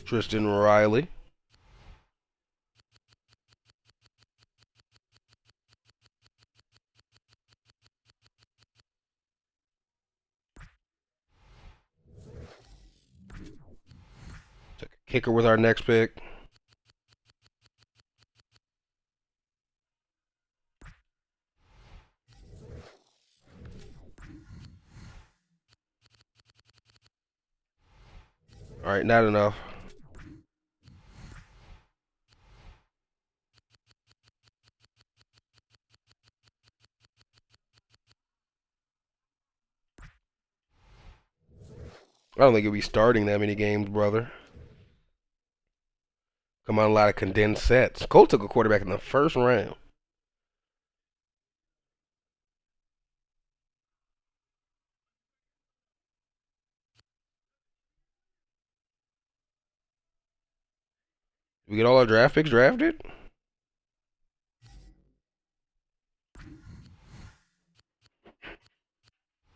Tristan Riley. Take a kicker with our next pick. All right, not enough. I don't think he'll be starting that many games, brother. Come on, a lot of condensed sets. Colts took a quarterback in the first round. We get all our draft picks drafted?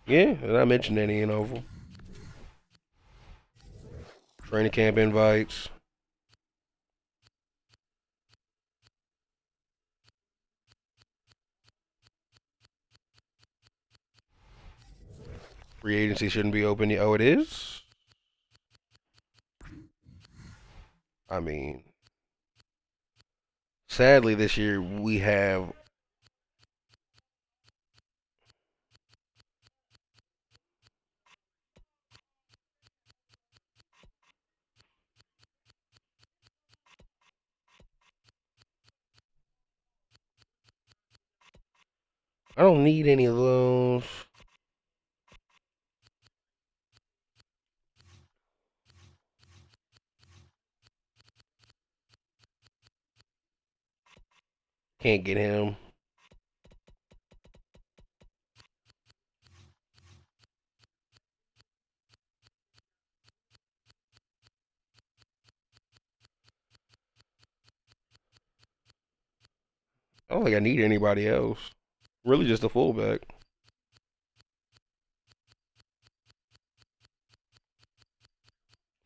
Yeah, and I mentioned any in Oval. Training camp invites. Free agency shouldn't be open yet. Oh, it is? I mean, sadly this year we have I don't need any of those. Can't get him. I don't think I need anybody else. Really just a fullback.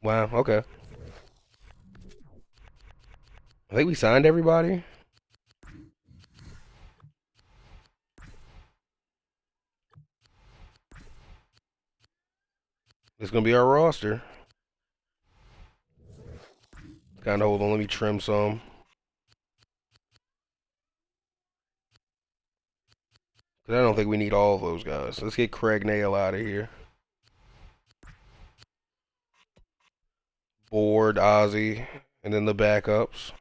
Wow, okay. I think we signed everybody. It's gonna be our roster. Kinda hold on, let me trim some. Cause I don't think we need all of those guys. Let's get Craig Nail out of here. Board, Ozzy, and then the backups.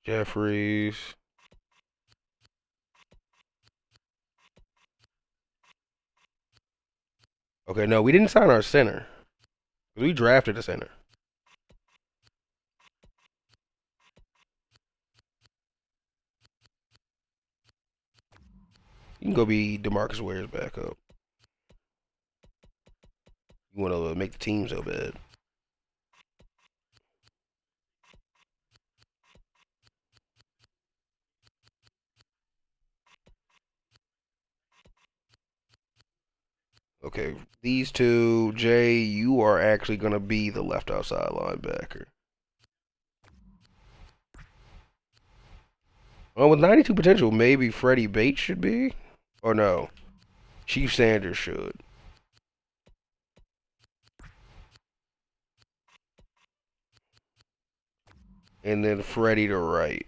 Jeffries. Okay, no, we didn't sign our center. We drafted a center. You can go be DeMarcus Ware's backup. You want to make the team so bad. Okay, these two, Jay, you are actually going to be the left outside linebacker. Well, with 92 potential, maybe Freddie Bates should be? Or no, Chief Sanders should. And then Freddie to right.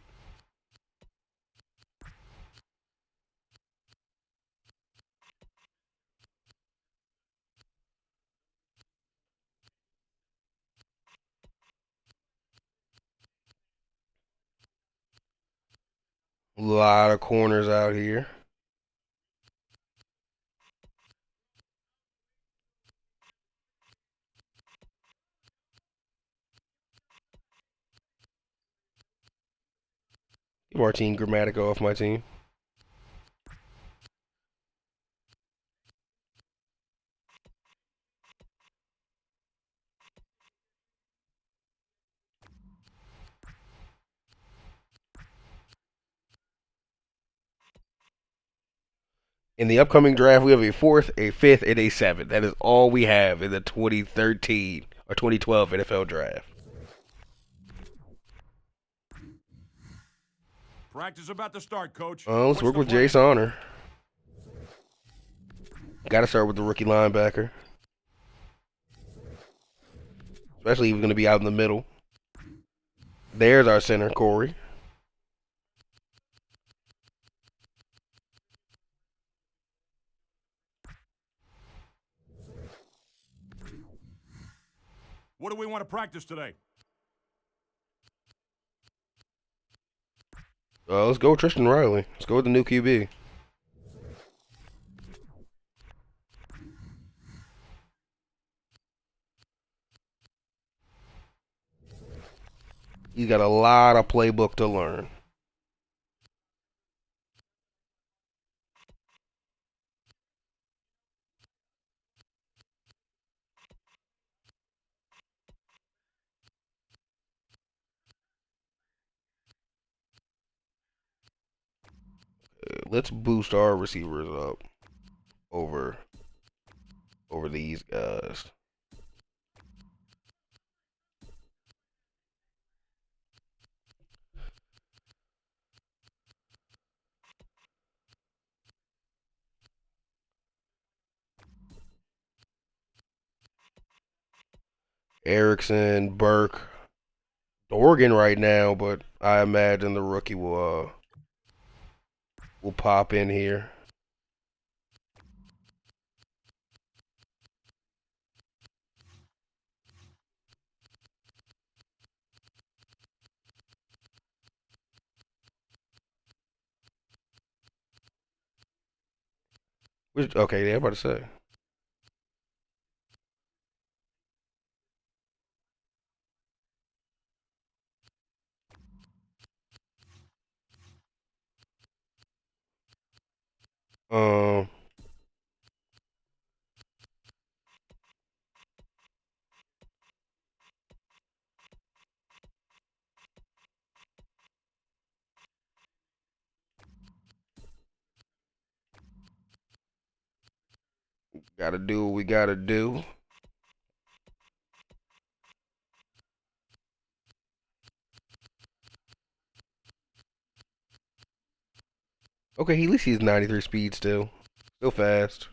A lot of corners out here. Get Martin Grammatico off my team. In the upcoming draft, we have a 4th, a 5th, and a 7th. That is all we have in the 2013 or 2012 NFL draft. Practice about to start, Coach. Let's work with Jay Sonner. Got to start with the rookie linebacker. Especially if he's going to be out in the middle. There's our center, Corey. What do we want to practice today? Let's go with Tristan Riley. Let's go with the new QB. He's got a lot of playbook to learn. Let's boost our receivers up over these guys. Erickson, Burke, Oregon right now, but I imagine the rookie will pop in here. Okay, yeah, I'm about to say. Um, Gotta do what we gotta do. Okay, at least he's 93 speed still. Still fast.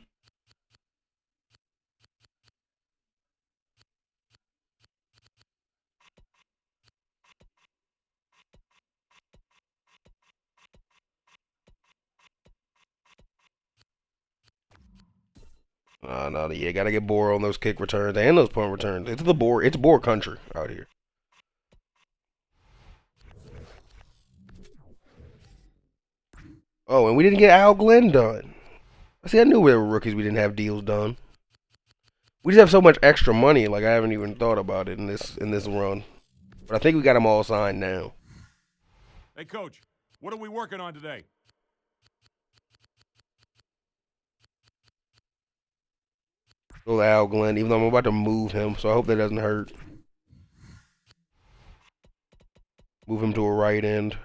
No, yeah, gotta get Bore on those kick returns and those punt returns. It's Bore country out here. Oh, and we didn't get Al Glenn done. See, I knew there were rookies we didn't have deals done. We just have so much extra money, like I haven't even thought about it in this run. But I think we got them all signed now. Hey, Coach, what are we working on today? Go Al Glenn, even though I'm about to move him, so I hope that doesn't hurt. Move him to a right end.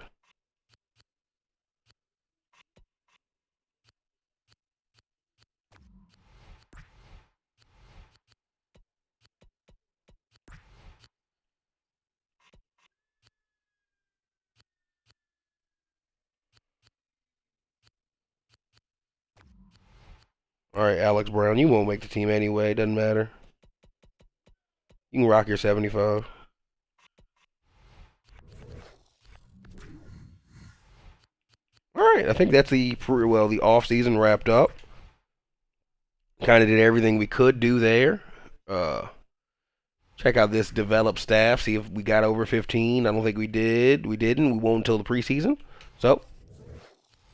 All right, Alex Brown, you won't make the team anyway. Doesn't matter. You can rock your 75. All right, I think that's the offseason wrapped up. Kind of did everything we could do there. Check out this developed staff. See if we got over 15. I don't think we did. We didn't. We won't until the preseason. So,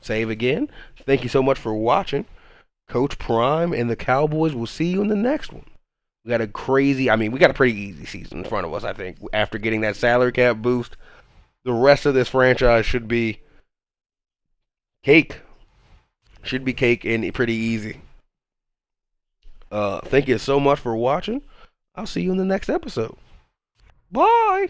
save again. Thank you so much for watching. Coach Prime and the Cowboys will see you in the next one. We got a pretty easy season in front of us, I think. After getting that salary cap boost, the rest of this franchise should be cake. Should be cake and pretty easy. Thank you so much for watching. I'll see you in the next episode. Bye.